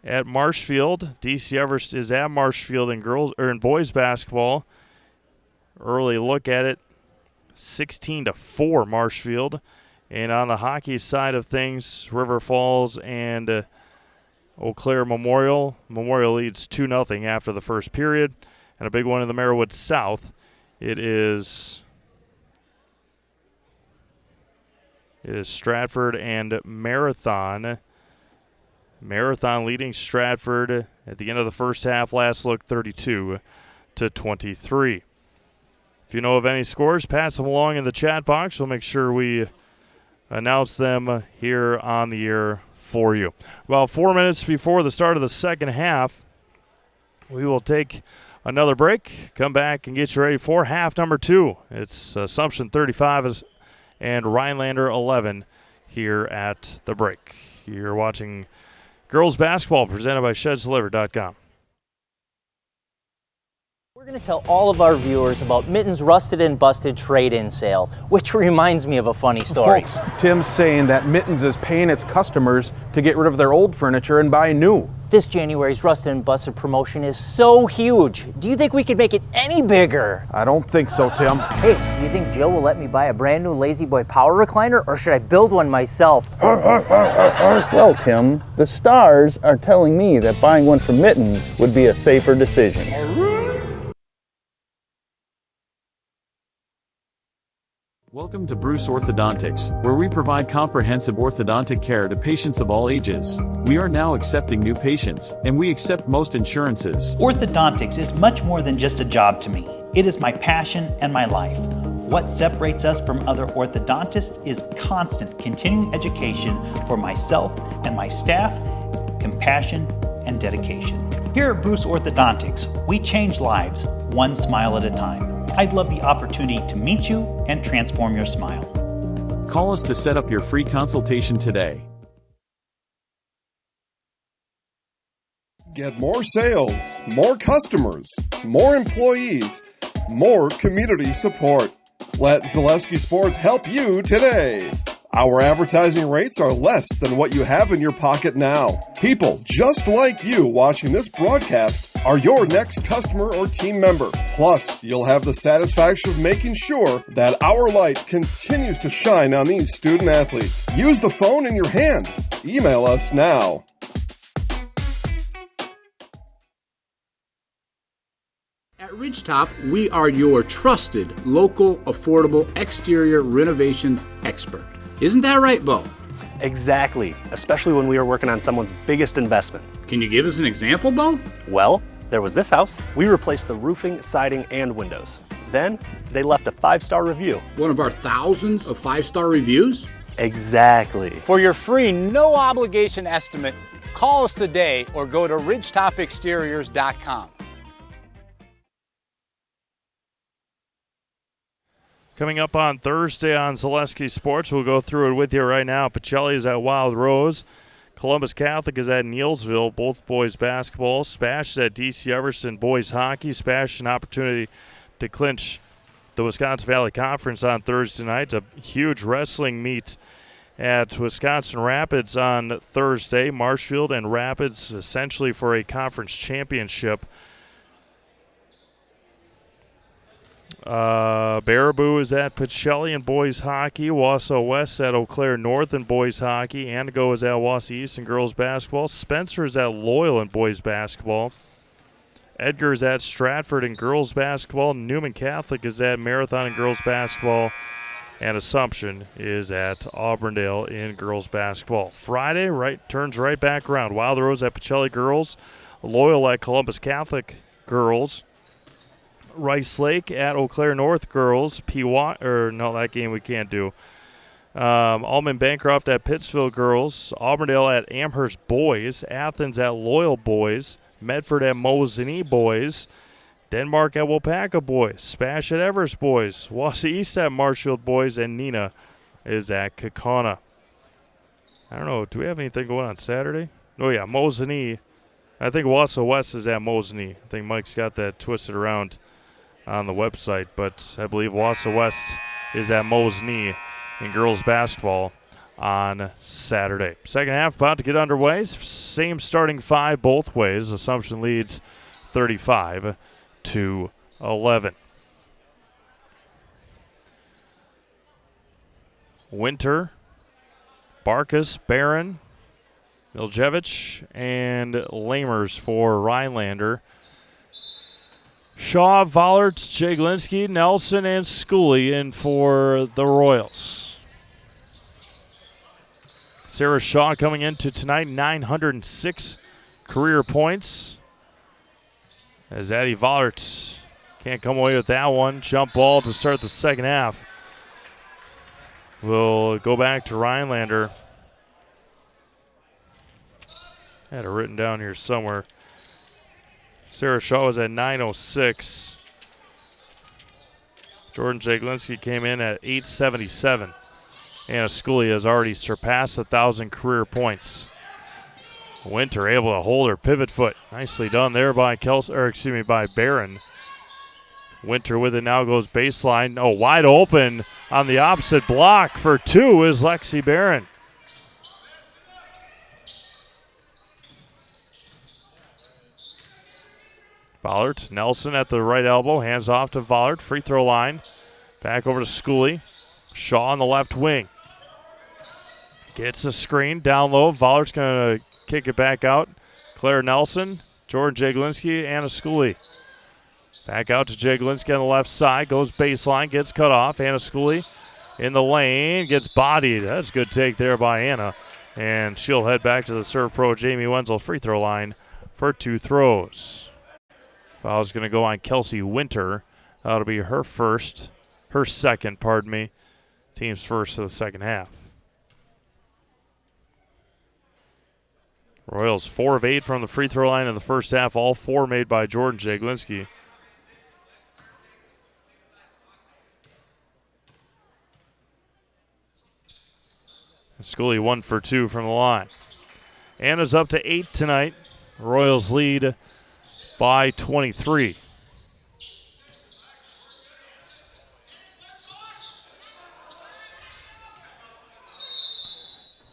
At Marshfield, DC Everest is at Marshfield in boys basketball. Early look at it, 16-4 Marshfield. And on the hockey side of things, River Falls and Eau Claire Memorial. Memorial leads 2-0 after the first period. And a big one in the Merriwood South. It is Stratford and Marathon. Marathon leading Stratford at the end of the first half. Last look 32-23. If you know of any scores, pass them along in the chat box. We'll make sure we announce them here on the air for you. About 4 minutes before the start of the second half, we will take another break, come back and get you ready for half number 2. It's Assumption 35 and Rhinelander 11 here at the break. You're watching girls basketball presented by ShedsDelivered.com. We're going to tell all of our viewers about Mitten's Rusted and Busted trade-in sale, which reminds me of a funny story. Folks, Tim's saying that Mitten's is paying its customers to get rid of their old furniture and buy new. This January's Rusted and Busted promotion is so huge. Do you think we could make it any bigger? I don't think so, Tim. Hey, do you think Jill will let me buy a brand new Lazy Boy power recliner, or should I build one myself? Well, Tim, the stars are telling me that buying one from Mittens would be a safer decision. Welcome to Bruce Orthodontics, where we provide comprehensive orthodontic care to patients of all ages. We are now accepting new patients, and we accept most insurances. Orthodontics is much more than just a job to me. It is my passion and my life. What separates us from other orthodontists is constant continuing education for myself and my staff, compassion, and dedication. Here at Bruce Orthodontics, we change lives one smile at a time. I'd love the opportunity to meet you and transform your smile. Call us to set up your free consultation today. Get more sales, more customers, more employees, more community support. Let Zaleski Sports help you today. Our advertising rates are less than what you have in your pocket now. People just like you watching this broadcast are your next customer or team member. Plus, you'll have the satisfaction of making sure that our light continues to shine on these student athletes. Use the phone in your hand. Email us now. At Ridgetop, we are your trusted, local, affordable exterior renovations expert. Isn't that right, Bo? Exactly, especially when we are working on someone's biggest investment. Can you give us an example, Bo? Well, there was this house. We replaced the roofing, siding, and windows. Then, they left a 5-star review. One of our thousands of 5-star reviews? Exactly. For your free, no-obligation estimate, call us today or go to ridgetopexteriors.com. Coming up on Thursday on Zaleski Sports, we'll go through it with you right now. Pacelli is at Wild Rose. Columbus Catholic is at Neilsville, both boys basketball. Spash is at DC Everson boys hockey. Spash an opportunity to clinch the Wisconsin Valley Conference on Thursday night. A huge wrestling meet at Wisconsin Rapids on Thursday. Marshfield and Rapids essentially for a conference championship. Baraboo is at Pacelli in boys hockey. Wausau West at Eau Claire North in boys hockey. Antigo is at Wausau East in girls basketball. Spencer is at Loyal in boys basketball. Edgar is at Stratford in girls basketball. Newman Catholic is at Marathon in girls basketball. And Assumption is at Auburndale in girls basketball. Friday turns right back around. Wild Rose at Pacelli girls. Loyal at Columbus Catholic girls. Rice Lake at Eau Claire North girls. That game we can't do. Almond Bancroft at Pittsfield girls. Auburndale at Amherst boys. Athens at Loyal boys. Medford at Mosinee boys. Denmark at Wapaka boys. Spash at Everest boys. Wausau East at Marshfield boys. And Neenah is at Kaukauna. I don't know. Do we have anything going on Saturday? Oh, yeah, Mosinee. I think Wausau West is at Mosinee. I think Mike's got that twisted around on the website. But I believe Wausau West is at Mosinee in girls basketball on Saturday. Second half about to get underway. Same starting five both ways. Assumption leads 35-11. Winter, Barkas, Barron, Miljevich, and Lamers for Rhinelander. Shaw, Vollerts, Jaglinski, Nelson, and Schooley in for the Royals. Sarah Shaw coming into tonight, 906 career points. As Addie Vollerts can't come away with that one. Jump ball to start the second half. We'll go back to Rhinelander. I had it written down here somewhere. Sarah Shaw was at 906. Jordan Jaglinski came in at 877. Anna Schooley has already surpassed 1,000 career points. Winter able to hold her pivot foot. Nicely done there by by Barron. Winter with it now goes baseline. Oh, wide open on the opposite block for two is Lexi Barron. Vollert, Nelson at the right elbow, hands off to Vollert, free throw line. Back over to Schooley. Shaw on the left wing. Gets a screen down low. Vollert's going to kick it back out. Claire Nelson, Jordan Jaglinski, Anna Schooley. Back out to Jaglinski on the left side. Goes baseline, gets cut off. Anna Schooley in the lane, gets bodied. That's a good take there by Anna. And she'll head back to the serve pro Jamie Wenzel free throw line for two throws. Foul's going to go on Kelsey Winter. That'll be her second, team's first of the second half. Royals 4 of 8 from the free throw line in the first half, all four made by Jordan Jaglinski. Schooley 1 for 2 from the line. Anna's up to 8 tonight. Royals lead by 23.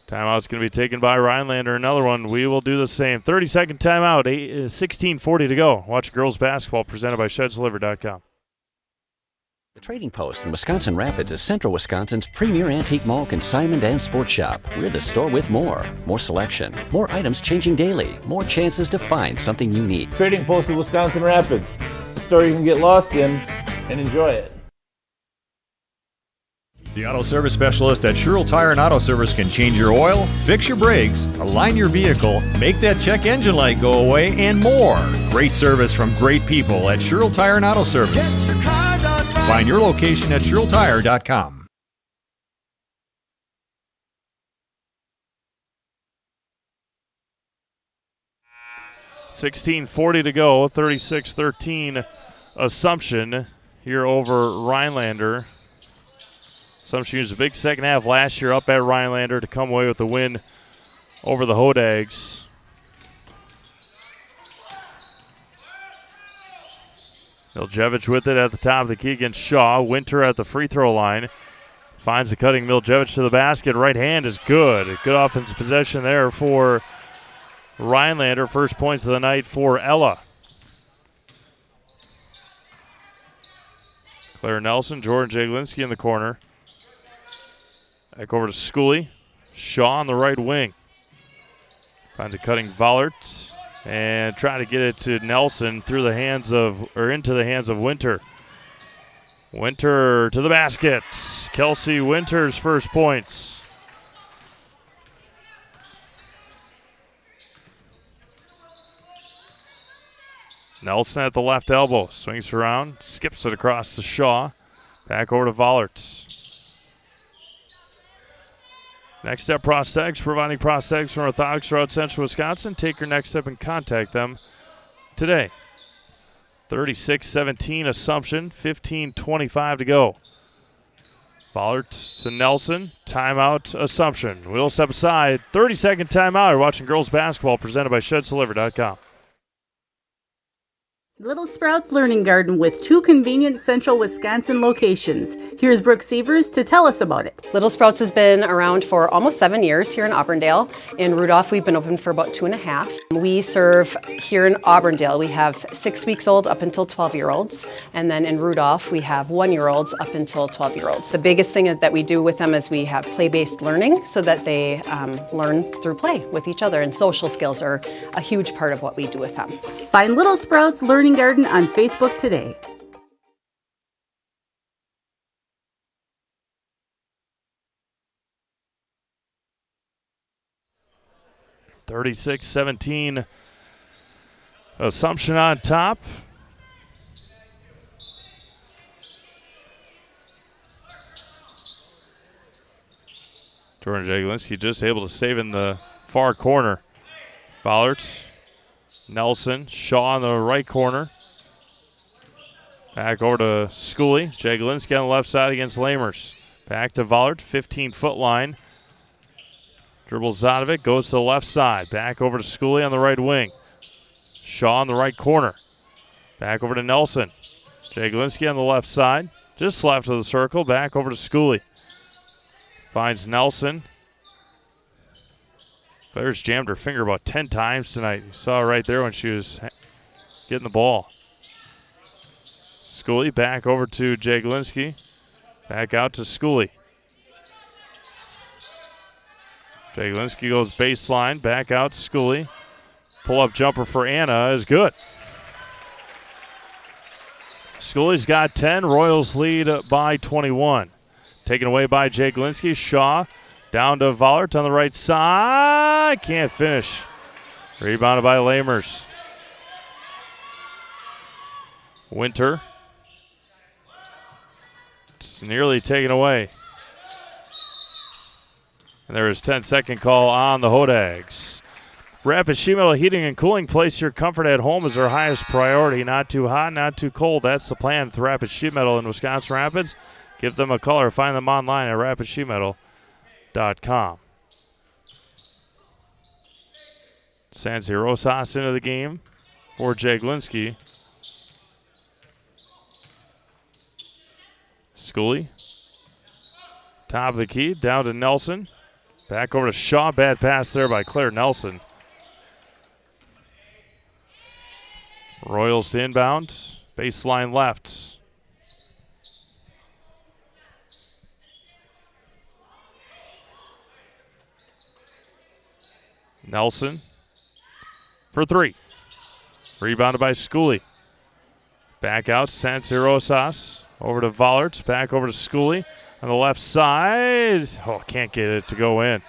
Timeout's going to be taken by Rhinelander. Another one. We will do the same. 30-second timeout. 16:40 to go. Watch girls basketball presented by ShedsDeliver.com. The Trading Post in Wisconsin Rapids is Central Wisconsin's premier antique mall, consignment, and sports shop. We're the store with more selection, more items changing daily, more chances to find something unique. Trading Post in Wisconsin Rapids, the store you can get lost in and enjoy it. The auto service specialist at Sherrill Tire and Auto Service can change your oil, fix your brakes, align your vehicle, make that check engine light go away, and more. Great service from great people at Sherrill Tire and Auto Service. Find your location at SherrillTire.com. $16:40 to go. 36-13 Assumption here over Rhinelander. Assumption used a big second half last year up at Rhinelander to come away with the win over the Hodags. Miljevich with it at the top of the key against Shaw. Winter at the free throw line. Finds the cutting Miljevich to the basket. Right hand is good. Good offensive possession there for Rhinelander. First points of the night for Ella. Claire Nelson, Jordan Jaglinski in the corner. Back over to Schooley. Shaw on the right wing. Finds a cutting Vollert. And trying to get it to Nelson into the hands of Winter. Winter to the basket. Kelsey Winter's first points. Nelson at the left elbow. Swings around. Skips it across to Shaw. Back over to Vollert. Next Step Prosthetics, providing prosthetics from orthotics throughout central Wisconsin. Take your next step and contact them today. 36-17 Assumption, 15:25 to go. Followed to Nelson, timeout Assumption. We'll step aside, 30-second timeout. You're watching girls basketball presented by ShedsDeliver.com. Little Sprouts Learning Garden with 2 convenient central Wisconsin locations. Here's Brooke Sievers to tell us about it. Little Sprouts has been around for almost 7 years here in Auburndale. In Rudolph, we've been open for about 2.5. We serve here in Auburndale, we have 6 weeks old up until 12-year-olds. And then in Rudolph, we have 1-year-olds up until 12-year-olds. The biggest thing that we do with them is we have play-based learning so that they learn through play with each other. And social skills are a huge part of what we do with them. Find Little Sprouts Learning Garden on Facebook today. (36-17) Assumption on top. Jordan Jagelinski just able to save in the far corner. Bollards, Nelson, Shaw in the right corner. Back over to Schooley. Jagelinski on the left side against Lamers. Back to Vollert, 15-foot line. Dribbles out of it, goes to the left side. Back over to Schooley on the right wing. Shaw in the right corner. Back over to Nelson. Jagelinski on the left side. Just left of the circle. Back over to Schooley. Finds Nelson. Claire's jammed her finger about 10 times tonight. You saw it right there when she was getting the ball. Schooley back over to Jagelinski. Back out to Schooley. Jagelinski goes baseline. Back out Schooley. Pull-up jumper for Anna is good. Schooley's got 10. Royals lead by 21. Taken away by Jagelinski. Shaw down to Vollert on the right side. Can't finish. Rebounded by Lamers. Winter. It's nearly taken away. And there is 10-second call on the Hodags. Rapid Sheet Metal Heating and Cooling. Place your comfort at home is our highest priority. Not too hot, not too cold. That's the plan with Rapid Sheet Metal in Wisconsin Rapids. Give them a call or find them online at rapidsheetmetal.com. Sansi Rosas into the game for Jagelinski. Schooley. Top of the key, down to Nelson. Back over to Shaw. Bad pass there by Claire Nelson. Royals to inbound. Baseline left. Nelson for 3. Rebounded by Schooley. Back out, Sansi Rosas. Over to Vollert. Back over to Schooley. On the left side. Oh, can't get it to go in.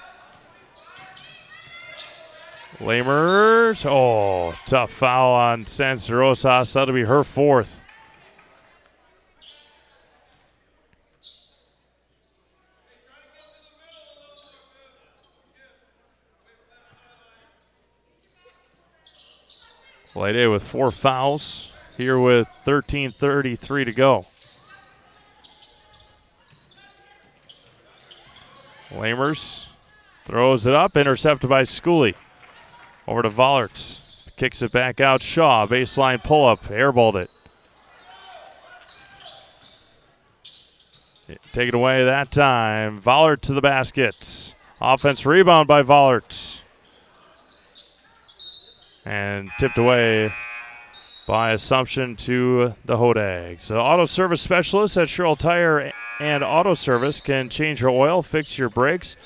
Lamers. Oh, tough foul on Sansi Rosas. That'll be her 4th. Lede with 4 fouls. Here with 13:33 to go. Lamers throws it up, intercepted by Schooley. Over to Vollert. Kicks it back out. Shaw, baseline pull-up, airballed it. Take it away that time. Vollert to the basket. Offense rebound by Vollert. And tipped away by Assumption to the Hodags. The auto service specialist at Sherrill Tire and Auto Service can change your oil, fix your brakes,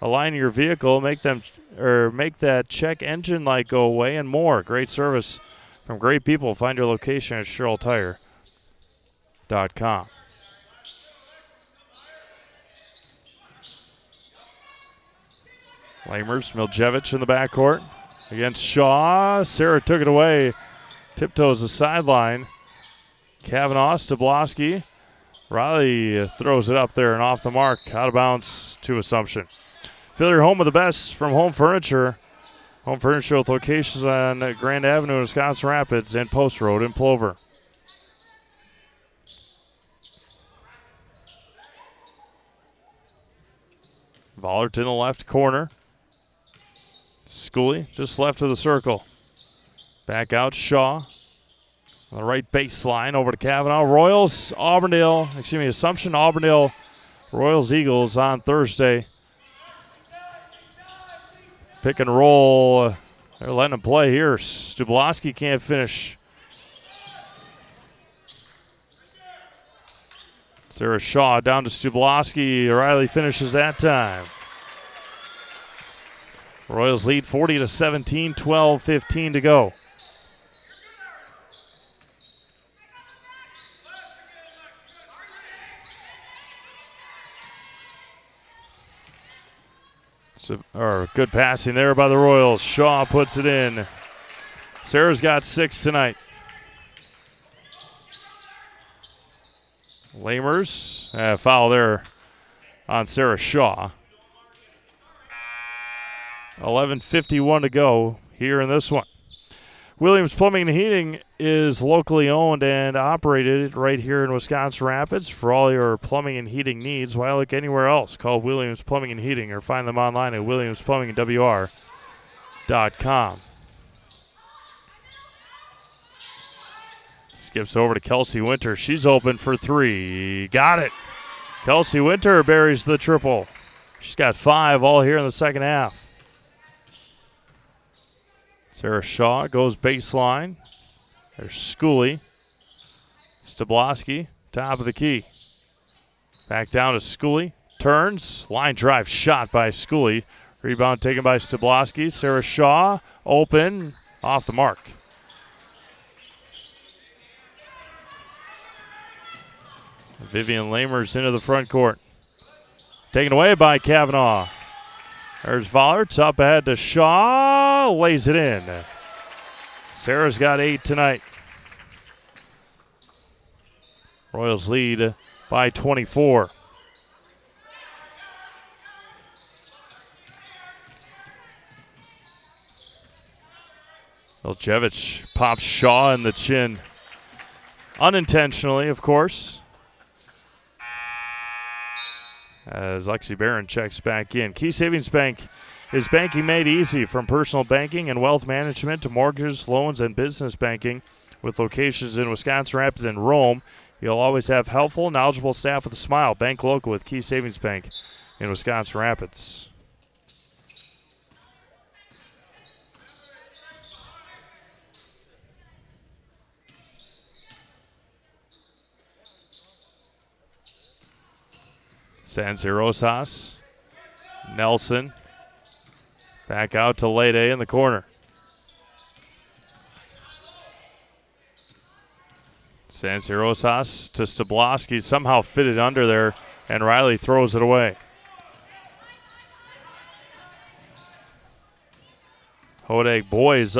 align your vehicle, make that check engine light go away, and more. Great service from great people. Find your location at SherrillTire.com. Lamers, Miljevich in the backcourt against Shaw. Sarah took it away. Tiptoes the sideline. Kavanaugh, Stablowski. Riley throws it up there and off the mark. Out of bounds to Assumption. Feel your home with the best from Home Furniture. Home Furniture with locations on Grand Avenue in Wisconsin Rapids and Post Road in Plover. Vollert in the left corner. Schooley just left of the circle. Back out Shaw. On the right baseline over to Kavanaugh. Assumption, Auburndale, Royals, Eagles on Thursday. Pick and roll. They're letting him play here. Stubloski can't finish. Sarah Shaw down to Stubloski. Riley finishes that time. Royals lead 40-17, 12:15 to go. Good passing there by the Royals. Shaw puts it in. Sarah's got 6 tonight. Lamers, foul there on Sarah Shaw. 11:51 to go here in this one. Williams Plumbing and Heating is locally owned and operated right here in Wisconsin Rapids. For all your plumbing and heating needs, why look anywhere else? Call Williams Plumbing and Heating or find them online at williamsplumbingwr.com. Skips over to Kelsey Winter. She's open for 3. Got it. Kelsey Winter buries the triple. She's got 5 all here in the second half. Sarah Shaw goes baseline. There's Schooley. Stubloski, top of the key. Back down to Schooley. Turns. Line drive shot by Schooley. Rebound taken by Stubloski. Sarah Shaw open. Off the mark. Vivian Lamers into the front court. Taken away by Kavanaugh. There's Vollert, up ahead to Shaw, lays it in. Sarah's got 8 tonight. Royals lead by 24. Miljevich pops Shaw in the chin. Unintentionally, of course. As Lexi Barron checks back in. Key Savings Bank is banking made easy, from personal banking and wealth management to mortgages, loans, and business banking. With locations in Wisconsin Rapids and Rome, you'll always have helpful, knowledgeable staff with a smile. Bank local with Key Savings Bank in Wisconsin Rapids. Sanzirosas, Nelson, back out to Lede in the corner. Sanzirosas to Stubloski, somehow fitted under there, and Riley throws it away. Hodag boys,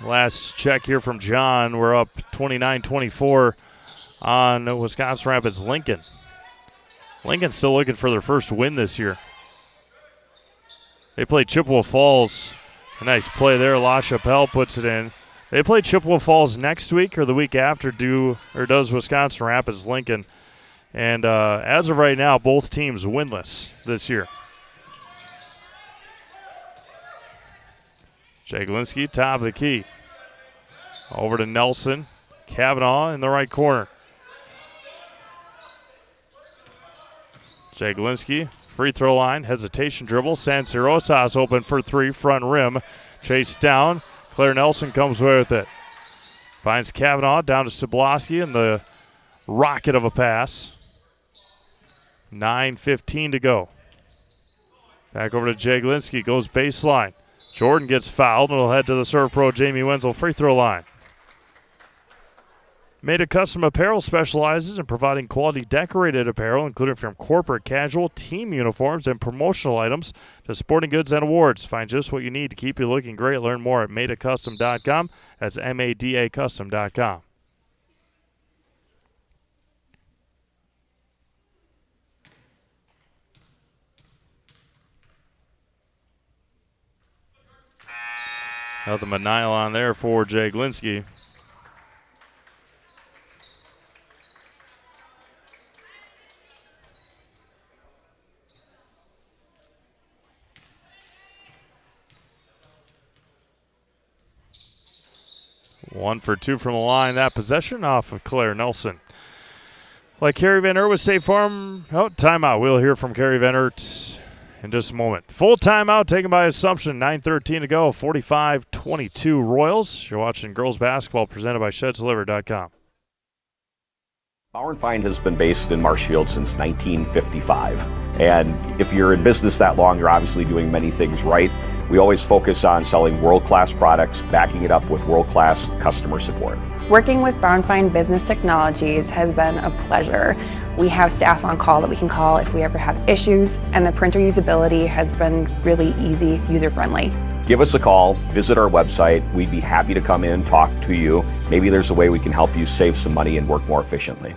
last check here from John, we're up 29-24 on Wisconsin Rapids Lincoln. Lincoln's still looking for their first win this year. They play Chippewa Falls. A nice play there. La Chapelle puts it in. They play Chippewa Falls next week or the week after does Wisconsin Rapids Lincoln. And as of right now, both teams winless this year. Jaglinski, top of the key. Over to Nelson. Kavanaugh in the right corner. Jaglinski, free throw line, hesitation dribble. Sanzirosas open for 3, front rim. Chased down. Claire Nelson comes away with it. Finds Kavanaugh down to Stubloski in the rocket of a pass. 9:15 to go. Back over to Jaglinski, goes baseline. Jordan gets fouled and will head to the Serve Pro Jamie Wenzel free throw line. Made a Custom Apparel specializes in providing quality decorated apparel, including from corporate, casual, team uniforms, and promotional items to sporting goods and awards. Find just what you need to keep you looking great. Learn more at madeacustom.com. That's MADAcustom.com. Nothing but nylon there for Jaglinski. One for two from the line. That possession off of Claire Nelson. Like Carrie Van Ert with State Farm. Oh, timeout. We'll hear from Carrie Van Ert in just a moment. Full timeout taken by Assumption. 9:13 to go. 45-22 Royals. You're watching girls basketball presented by ShedsDelivered.com. Bauer & Fine has been based in Marshfield since 1955. And if you're in business that long, you're obviously doing many things right. We always focus on selling world-class products, backing it up with world-class customer support. Working with Bauer & Fine Business Technologies has been a pleasure. We have staff on call that we can call if we ever have issues, and the printer usability has been really easy, user-friendly. Give us a call, visit our website. We'd be happy to come in, talk to you. Maybe there's a way we can help you save some money and work more efficiently.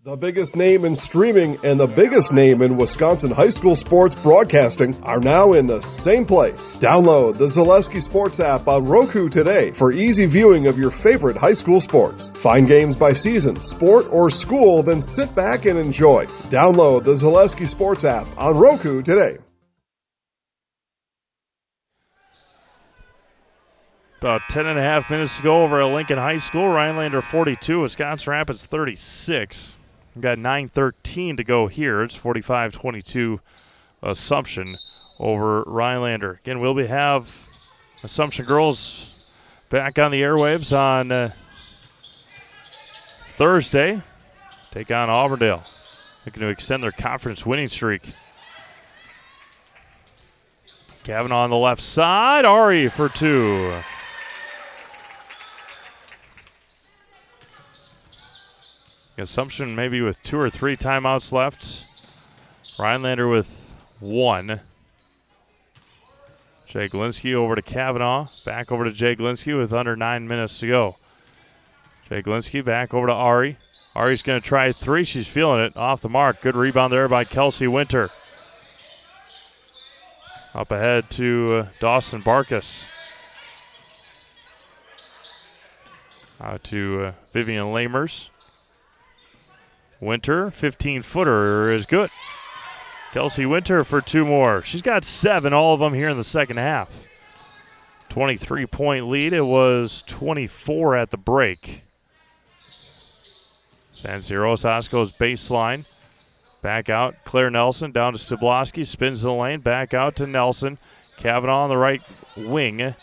The biggest name in streaming and the biggest name in Wisconsin high school sports broadcasting are now in the same place. Download the Zaleski Sports app on Roku today for easy viewing of your favorite high school sports. Find games by season, sport, or school, then sit back and enjoy. Download the Zaleski Sports app on Roku today. About 10.5 minutes to go over at Lincoln High School. Rhinelander 42, Wisconsin Rapids 36. We've got 9:13 to go here. It's 45-22 Assumption over Rhinelander. Again, we'll have Assumption girls back on the airwaves on Thursday. Take on Auburndale. Looking to extend their conference winning streak. Kavanaugh on the left side. Ari for two. Assumption maybe with 2 or 3 timeouts left. Rhinelander with 1. Jaglinski over to Kavanaugh. Back over to Jaglinski with under 9 minutes to go. Jaglinski back over to Ari. Ari's going to try 3. She's feeling it. Off the mark. Good rebound there by Kelsey Winter. Up ahead to Dawson Barkas. Out to Vivian Lamers. Winter, 15-footer is good. Kelsey Winter for 2 more. She's got 7, all of them here in the second half. 23-point lead. It was 24 at the break. San Siro Osasco's baseline. Back out, Claire Nelson down to Stubloski. Spins the lane, back out to Nelson. Kavanaugh on the right wing.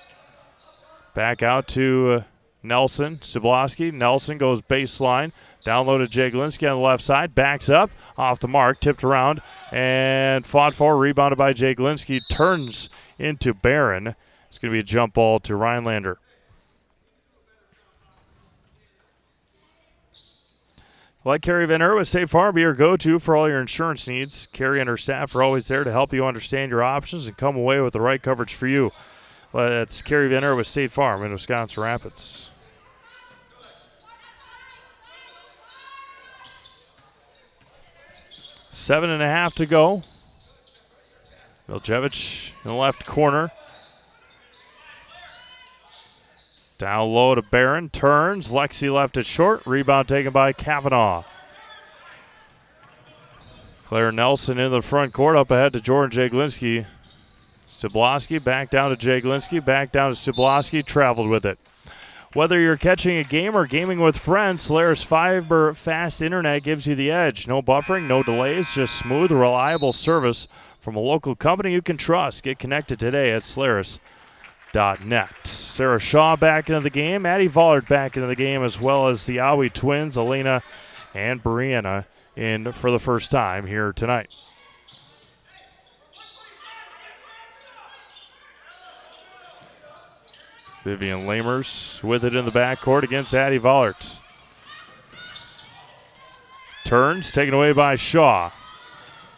Back out to Nelson, Stubloski. Nelson goes baseline. Down low to Jaglinski on the left side. Backs up. Off the mark. Tipped around. And fought for. Rebounded by Jaglinski. Turns into Barron. It's going to be a jump ball to Rhinelander. Like Carrie Van Ert with State Farm, be your go-to for all your insurance needs. Carrie and her staff are always there to help you understand your options and come away with the right coverage for you. That's Carrie Van Ert with State Farm in Wisconsin Rapids. Seven and a half to go. Miljevich in the left corner. Down low to Barron. Turns. Lexi left it short. Rebound taken by Kavanaugh. Claire Nelson in the front court. Up ahead to Jordan Jaglinski. Stubloski back down to Jaglinski. Back down to Stubloski. Traveled with it. Whether you're catching a game or gaming with friends, Solaris Fiber Fast Internet gives you the edge. No buffering, no delays, just smooth, reliable service from a local company you can trust. Get connected today at Solaris.net. Sarah Shaw back into the game. Addie Vollard back into the game, as well as the Aui twins, Elena and Brianna, in for the first time here tonight. Vivian Lamers with it in the backcourt against Addie Vollert. Turns, taken away by Shaw.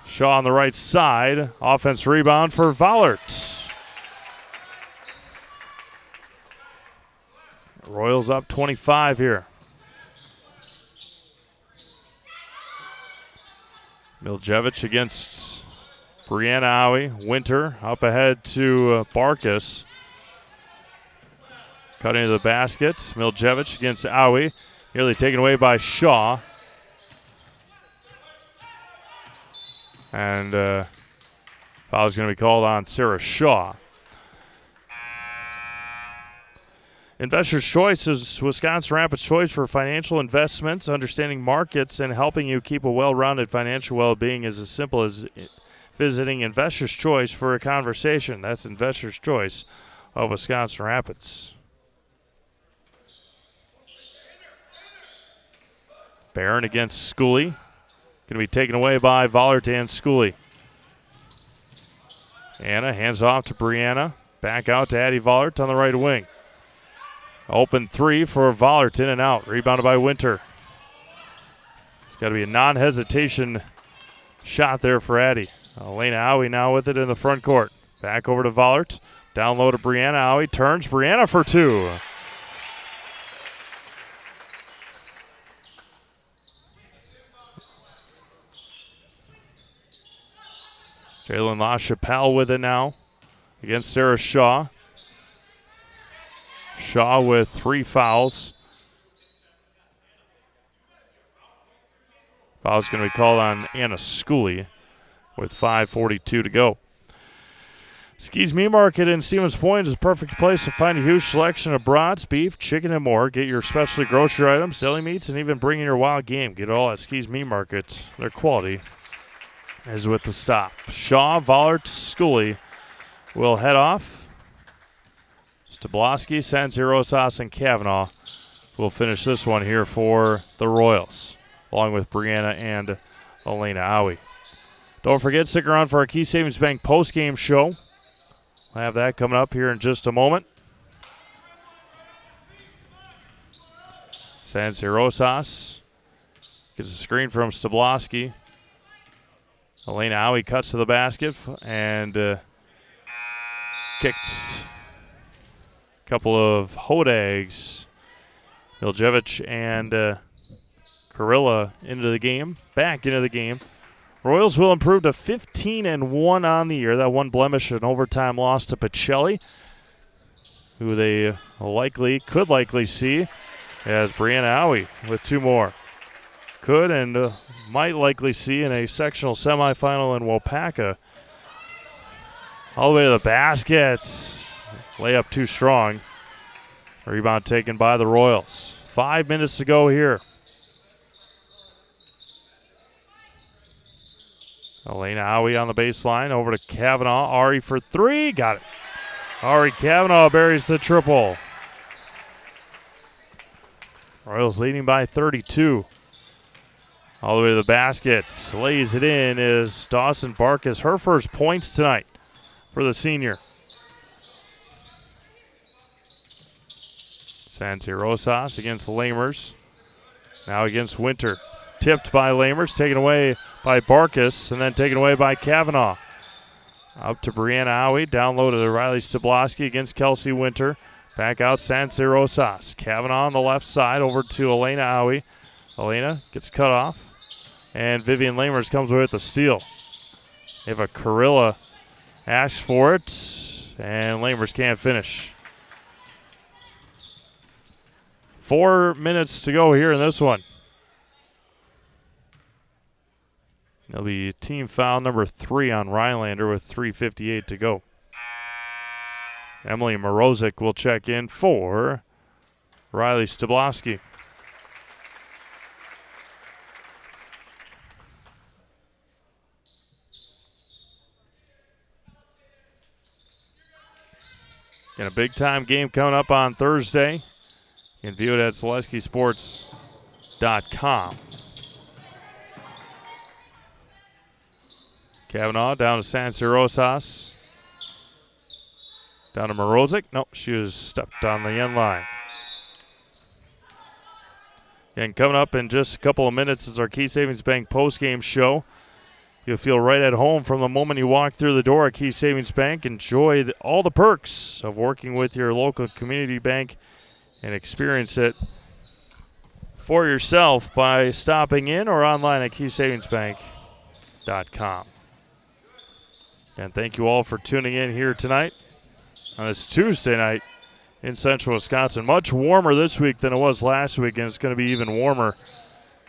Shaw on the right side. Offense rebound for Vollert. Royals up 25 here. Miljevich against Brianna Owie, Winter up ahead to Barkus. Cutting to the basket. Miljevich against Owie. Nearly taken away by Shaw. And foul's going to be called on Sarah Shaw. Investor's Choice is Wisconsin Rapids' choice for financial investments. Understanding markets and helping you keep a well-rounded financial well-being is as simple as visiting Investor's Choice for a conversation. That's Investor's Choice of Wisconsin Rapids. Barron against Schooley. Going to be taken away by Vollert and Schooley. Anna hands off to Brianna. Back out to Addie Vollert on the right wing. Open three for Vollert, in and out. Rebounded by Winter. It's got to be a non-hesitation shot there for Addie. Elena Owie now with it in the front court. Back over to Vollert. Down low to Brianna. Owie turns. Brianna for two. Jalen LaChapelle with it now against Sarah Shaw. Shaw with 3 fouls. Foul's going to be called on Anna Schooley with 5:42 to go. Ski's Meat Market in Stevens Point is a perfect place to find a huge selection of brats, beef, chicken, and more. Get your specialty grocery items, deli meats, and even bring in your wild game. Get it all at Ski's Meat Market. Their quality is with the stop. Shaw, Vollert, Schooley will head off. Stabloski, Sanzirosas, and Kavanaugh will finish this one here for the Royals, along with Brianna and Elena Owie. Don't forget, stick around for our Key Savings Bank post-game show. We'll have that coming up here in just a moment. Sanzirosas gets a screen from Stabloski. Elena Owie cuts to the basket and kicks a couple of Hodags. Miljevich and Karilla into the game, back into the game. Royals will improve to 15-1 on the year. That one blemish, an overtime loss to Pacelli, who they could likely see as Brianna Owie with 2 more. Could and might likely see in a sectional semifinal in Waupaca. All the way to the basket. Layup too strong. Rebound taken by the Royals. 5 minutes to go here. Elena Owie on the baseline. Over to Kavanaugh. Ari for 3. Got it. Ari Kavanaugh buries the triple. Royals leading by 32. All the way to the basket. Lays it in is Dawson Barkus. Her first points tonight for the senior. Sanzirosas against Lamers. Now against Winter. Tipped by Lamers, taken away by Barkus, and then taken away by Kavanaugh. Up to Brianna Owie, down low to Riley Stabloski against Kelsey Winter. Back out Sanzirosas. Kavanaugh on the left side, over to Elena Owie. Elena gets cut off, and Vivian Lamers comes away with the steal. Eva Karilla asks for it, and Lamers can't finish. 4 minutes to go here in this one. It'll be team foul number 3 on Rhinelander with 3:58 to go. Emily Morozic will check in for Riley Stabloski. And a big-time game coming up on Thursday. You can view it at ZaleskiSports.com. Kavanaugh down to Sanzirosas. Down to Morozic. Nope, she was stepped on the end line. And coming up in just a couple of minutes is our Key Savings Bank postgame show. You'll feel right at home from the moment you walk through the door at Key Savings Bank. Enjoy all the perks of working with your local community bank and experience it for yourself by stopping in or online at KeySavingsBank.com. And thank you all for tuning in here tonight on this Tuesday night in Central Wisconsin. Much warmer this week than it was last week, and it's going to be even warmer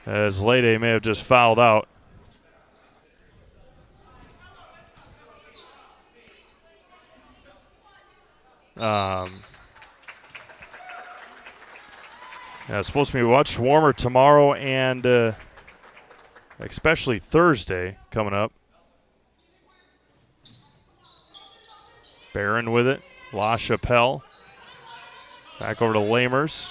as Lede may have just fouled out. It's supposed to be much warmer tomorrow and especially Thursday coming up. Barron with it. La Chapelle. Back over to Lamers.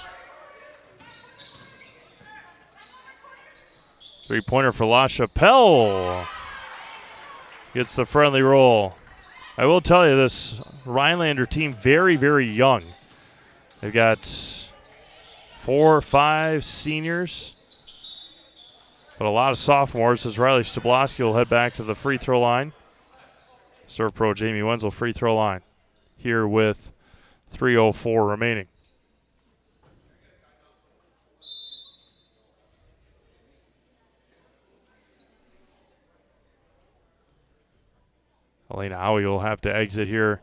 Three-pointer for La Chapelle. Gets the friendly roll. I will tell you, this Rhinelander team, very, very young. They've got 4 or 5 seniors, but a lot of sophomores as Riley Stabloski will head back to the free throw line. Serve pro Jamie Wenzel free throw line here with 3:04 remaining. Elena Howie will have to exit here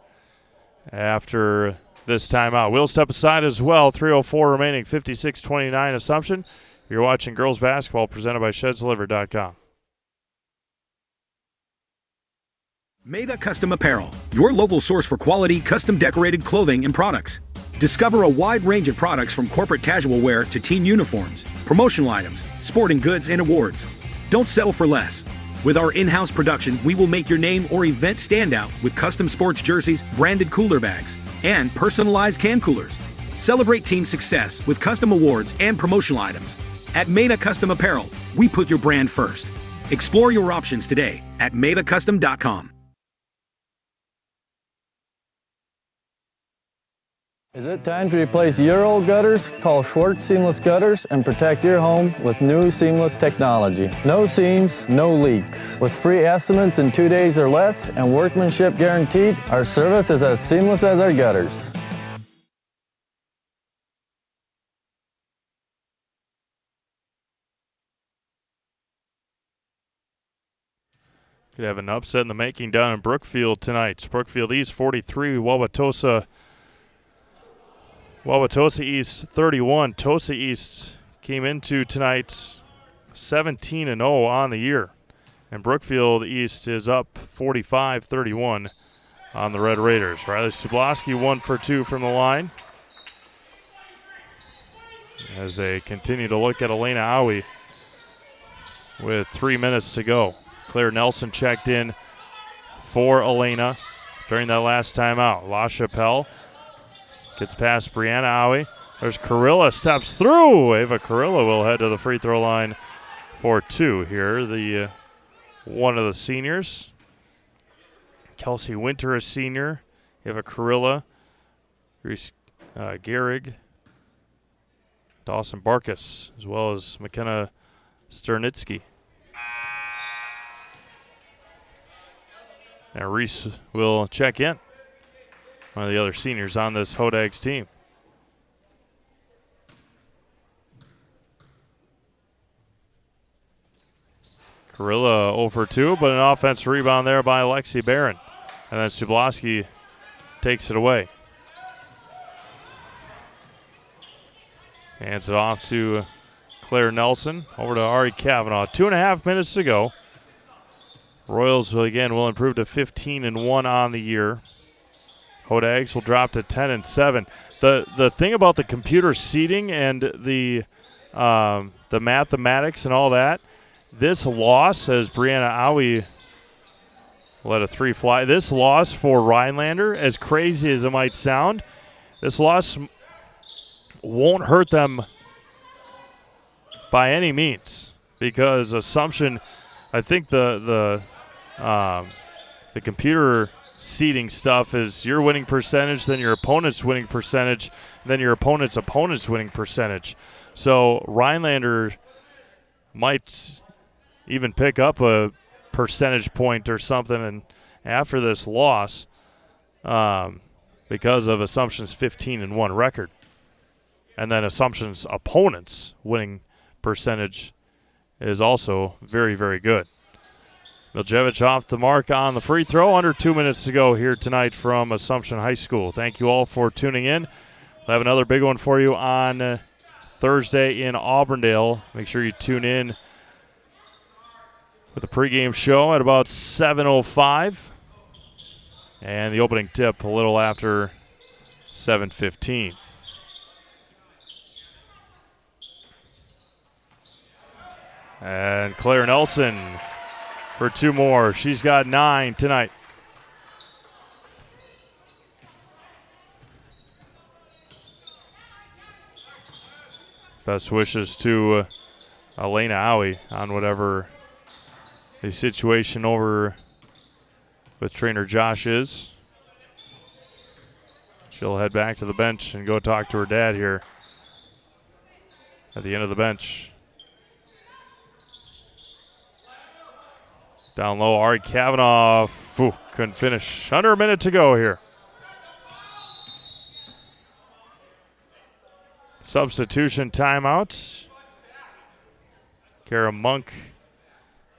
after this timeout. We'll step aside as well. 3:04 remaining, 56-29 Assumption. You're watching girls basketball presented by ShedsDelivered.com. Maida Custom Apparel, your local source for quality, custom decorated clothing and products. Discover a wide range of products from corporate casual wear to team uniforms, promotional items, sporting goods, and awards. Don't settle for less. With our in-house production, we will make your name or event stand out with custom sports jerseys, branded cooler bags, and personalized can coolers. Celebrate team success with custom awards and promotional items. At Maida Custom Apparel, we put your brand first. Explore your options today at maidacustom.com. Is it time to replace your old gutters? Call Schwartz Seamless Gutters and protect your home with new seamless technology. No seams, no leaks. With free estimates in 2 days or less and workmanship guaranteed, our service is as seamless as our gutters. Could have an upset in the making down in Brookfield tonight. Brookfield East 43, Wauwatosa East 31. Tosa East came into tonight 17-0 on the year. And Brookfield East is up 45-31 on the Red Raiders. Riley Stubloski 1 for 2 from the line. As they continue to look at Elena Howie with 3 minutes to go. Claire Nelson checked in for Elena during that last timeout. La Chapelle gets past Brianna Howie. There's Carilla, steps through. Ava Carilla will head to the free throw line for 2 here. The one of the seniors. Kelsey Winter, a senior. Ava Carilla, Reese Gehrig, Dawson Barkas, as well as McKenna Sternitsky. And Reese will check in. One of the other seniors on this Hodags team. Carilla 0 for 2, but an offensive rebound there by Lexi Barron. And then Stubloski takes it away. Hands it off to Claire Nelson. Over to Ari Kavanaugh. 2.5 minutes to go. Royals will improve to 15-1 on the year. Hodags will drop to 10-7. The thing about the computer seeding and the mathematics and all that, this loss, as Brianna Howie let a 3 fly, this loss for Rhinelander, as crazy as it might sound, this loss won't hurt them by any means, because Assumption, I think the computer seeding stuff is your winning percentage, then your opponent's winning percentage, then your opponent's winning percentage. So Rhinelander might even pick up a percentage point or something and after this loss because of Assumption's 15-1 record. And then Assumption's opponent's winning percentage is also very, very good. Miljevich off the mark on the free throw. Under 2 minutes to go here tonight from Assumption High School. Thank you all for tuning in. We'll have another big one for you on Thursday in Auburndale. Make sure you tune in with a pregame show at about 7:05. And the opening tip a little after 7:15. And Claire Nelson for 2 more. She's got 9 tonight. Best wishes to Elena Owie on whatever the situation over with trainer Josh is. She'll head back to the bench and go talk to her dad here at the end of the bench. Down low, Ari Kavanaugh couldn't finish. Under a minute to go here. Substitution timeouts. Kara Monk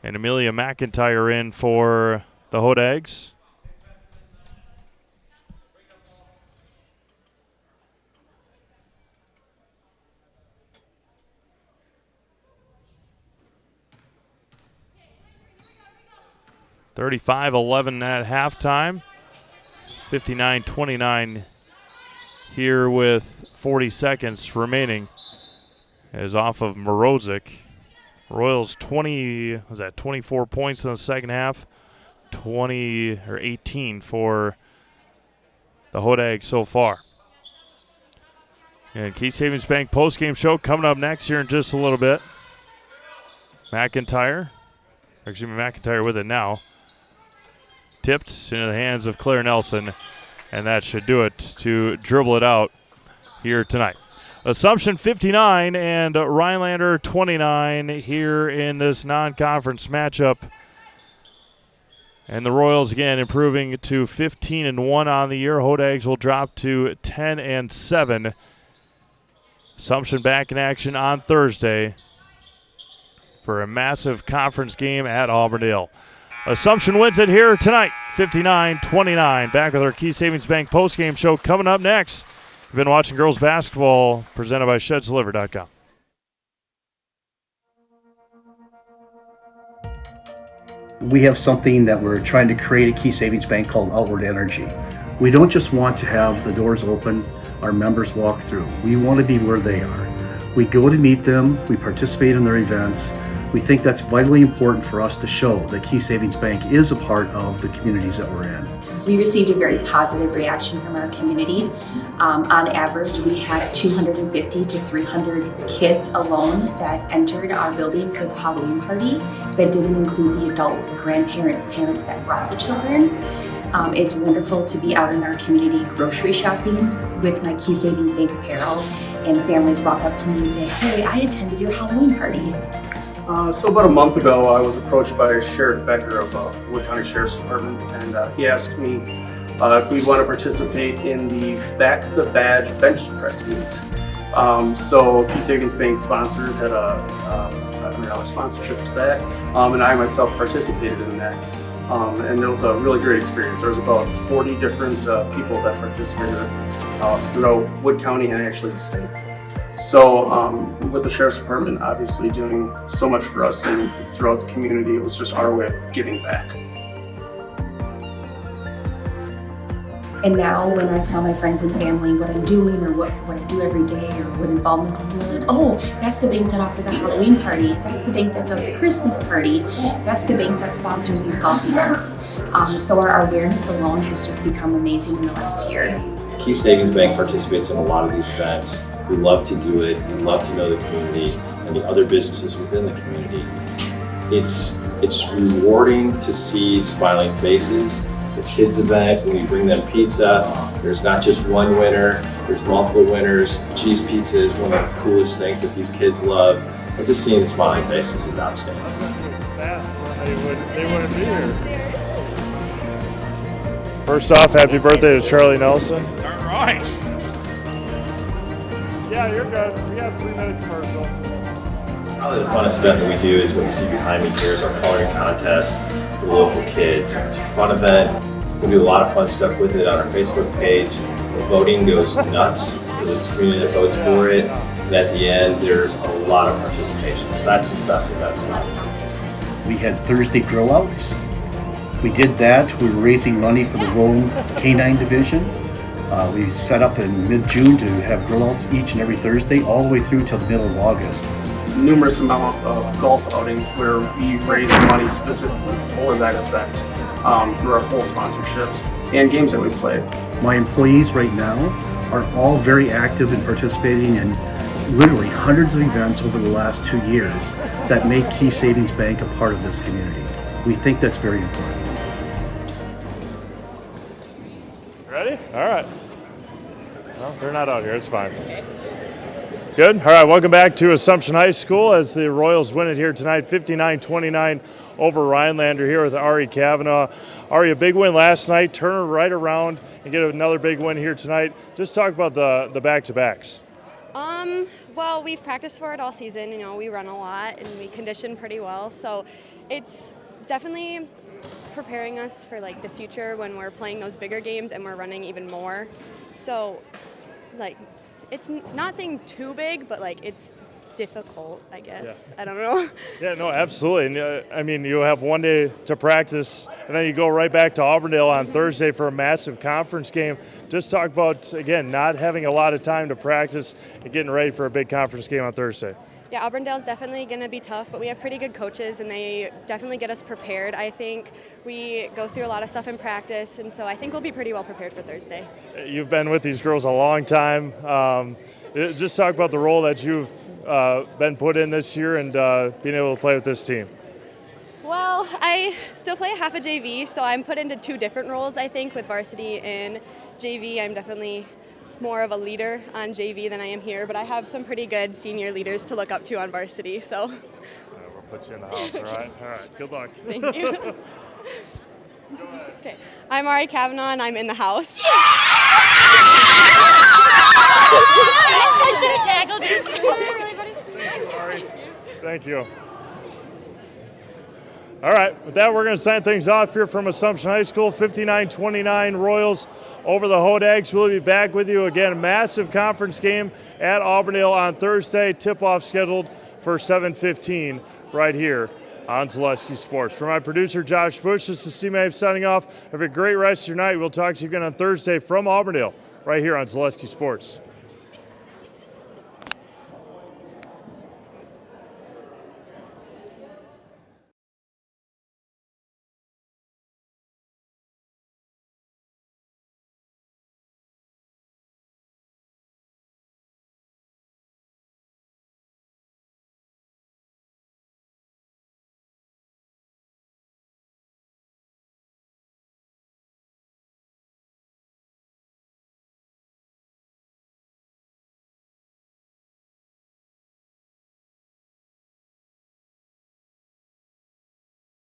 and Amelia McIntyre in for the Hodags. (35-11) at halftime. 59-29 here with 40 seconds remaining. Is off of Morozic. Royals 24 points in the second half. 18 for the Hodags so far. And Key Savings Bank postgame show coming up next here in just a little bit. McIntyre with it now. Tipped into the hands of Claire Nelson, and that should do it to dribble it out here tonight. Assumption 59 and Rhinelander 29 here in this non-conference matchup. And the Royals again improving to 15-1 on the year. Hodags will drop to 10-7. Assumption back in action on Thursday for a massive conference game at Auburndale. Assumption wins it here tonight, 59-29. Back with our Key Savings Bank postgame show coming up next. You've been watching girls basketball presented by ShedsDeliver.com. We have something that we're trying to create at Key Savings Bank called Outward Energy. We don't just want to have the doors open, our members walk through. We want to be where they are. We go to meet them, we participate in their events. We think that's vitally important for us to show that Key Savings Bank is a part of the communities that we're in. We received a very positive reaction from our community. On average, we had 250 to 300 kids alone that entered our building for the Halloween party. That didn't include the adults, grandparents, parents that brought the children. It's wonderful to be out in our community grocery shopping with my Key Savings Bank apparel, and families walk up to me and say, "Hey, I attended your Halloween party." So about a month ago, I was approached by Sheriff Becker of Wood County Sheriff's Department, and he asked me if we'd want to participate in the Back the Badge bench press meet. So Key Savings Bank sponsored, had a $500 sponsorship to that, and I myself participated in that. And it was a really great experience. There was about 40 different people that participated throughout Wood County and actually the state. So with the Sheriff's Department obviously doing so much for us and throughout the community, it was just our way of giving back. And now when I tell my friends and family what I'm doing or what I do every day or what involvements I'm in, they're like, "Oh, that's the bank that offered the Halloween party. That's the bank that does the Christmas party. That's the bank that sponsors these golf events." So our awareness alone has just become amazing in the last year. Key Savings Bank participates in a lot of these events. We love to do it. We love to know the community and the other businesses within the community. It's rewarding to see smiling faces. The kids event, when you bring them pizza, there's not just one winner, there's multiple winners. Cheese pizza is one of the coolest things that these kids love. And just seeing the smiling faces is outstanding. They wouldn't be here. First off, happy birthday to Charlie Nelson. All right. Yeah, you're good. We have 3 minutes commercial. Probably the funnest event that we do is what you see behind me here is our coloring contest for the local kids. It's a fun event. We do a lot of fun stuff with it on our Facebook page. The voting goes nuts because it's the community that votes for it. And at the end, there's a lot of participation. So that's the best event. We had Thursday grill outs. We did that. We were raising money for the Rome Canine Division. We set up in mid-June to have grill outs each and every Thursday, all the way through till the middle of August. Numerous amount of golf outings where we raise money specifically for that event through our whole sponsorships and games that we play. My employees right now are all very active in participating in literally hundreds of events over the last 2 years that make Key Savings Bank a part of this community. We think that's very important. Ready? All right. Well, they're not out here. It's fine. Good. All right. Welcome back to Assumption High School as the Royals win it here tonight, 59-29 over Rhinelander here with Ari Kavanaugh. Ari, a big win last night. Turn it right around and get another big win here tonight. Just talk about the back-to-backs. Well, we've practiced for it all season. You know, we run a lot and we condition pretty well. So it's definitely preparing us for like the future when we're playing those bigger games and we're running even more. So like it's nothing too big, but like it's difficult, I guess. Yeah. I don't know. Yeah, no, absolutely. And I mean, you have one day to practice and then you go right back to Auburndale on Thursday for a massive conference game. Just talk about, again, not having a lot of time to practice and getting ready for a big conference game on Thursday. Yeah, Auburndale's definitely going to be tough, but we have pretty good coaches and they definitely get us prepared. I think we go through a lot of stuff in practice, and so I think we'll be pretty well prepared for Thursday. You've been with these girls a long time. Just talk about the role that you've been put in this year and being able to play with this team. Well, I still play half a JV, so I'm put into two different roles, I think, with varsity and JV. I'm definitely more of a leader on JV than I am here, but I have some pretty good senior leaders to look up to on varsity, so. We'll put you in the house, all right? All right, good luck. Thank you. Okay, I'm Ari Kavanaugh, and I'm in the house. I should have tackled you. Thank you, Ari. Thank you. All right, with that, we're going to sign things off here from Assumption High School, 59-29 Royals over the Hodags. We'll be back with you again. Massive conference game at Auburndale on Thursday. Tip-off scheduled for 7:15 right here on Zaleski Sports. For my producer, Josh Bush, this is C-Mave signing off. Have a great rest of your night. We'll talk to you again on Thursday from Auburndale right here on Zaleski Sports.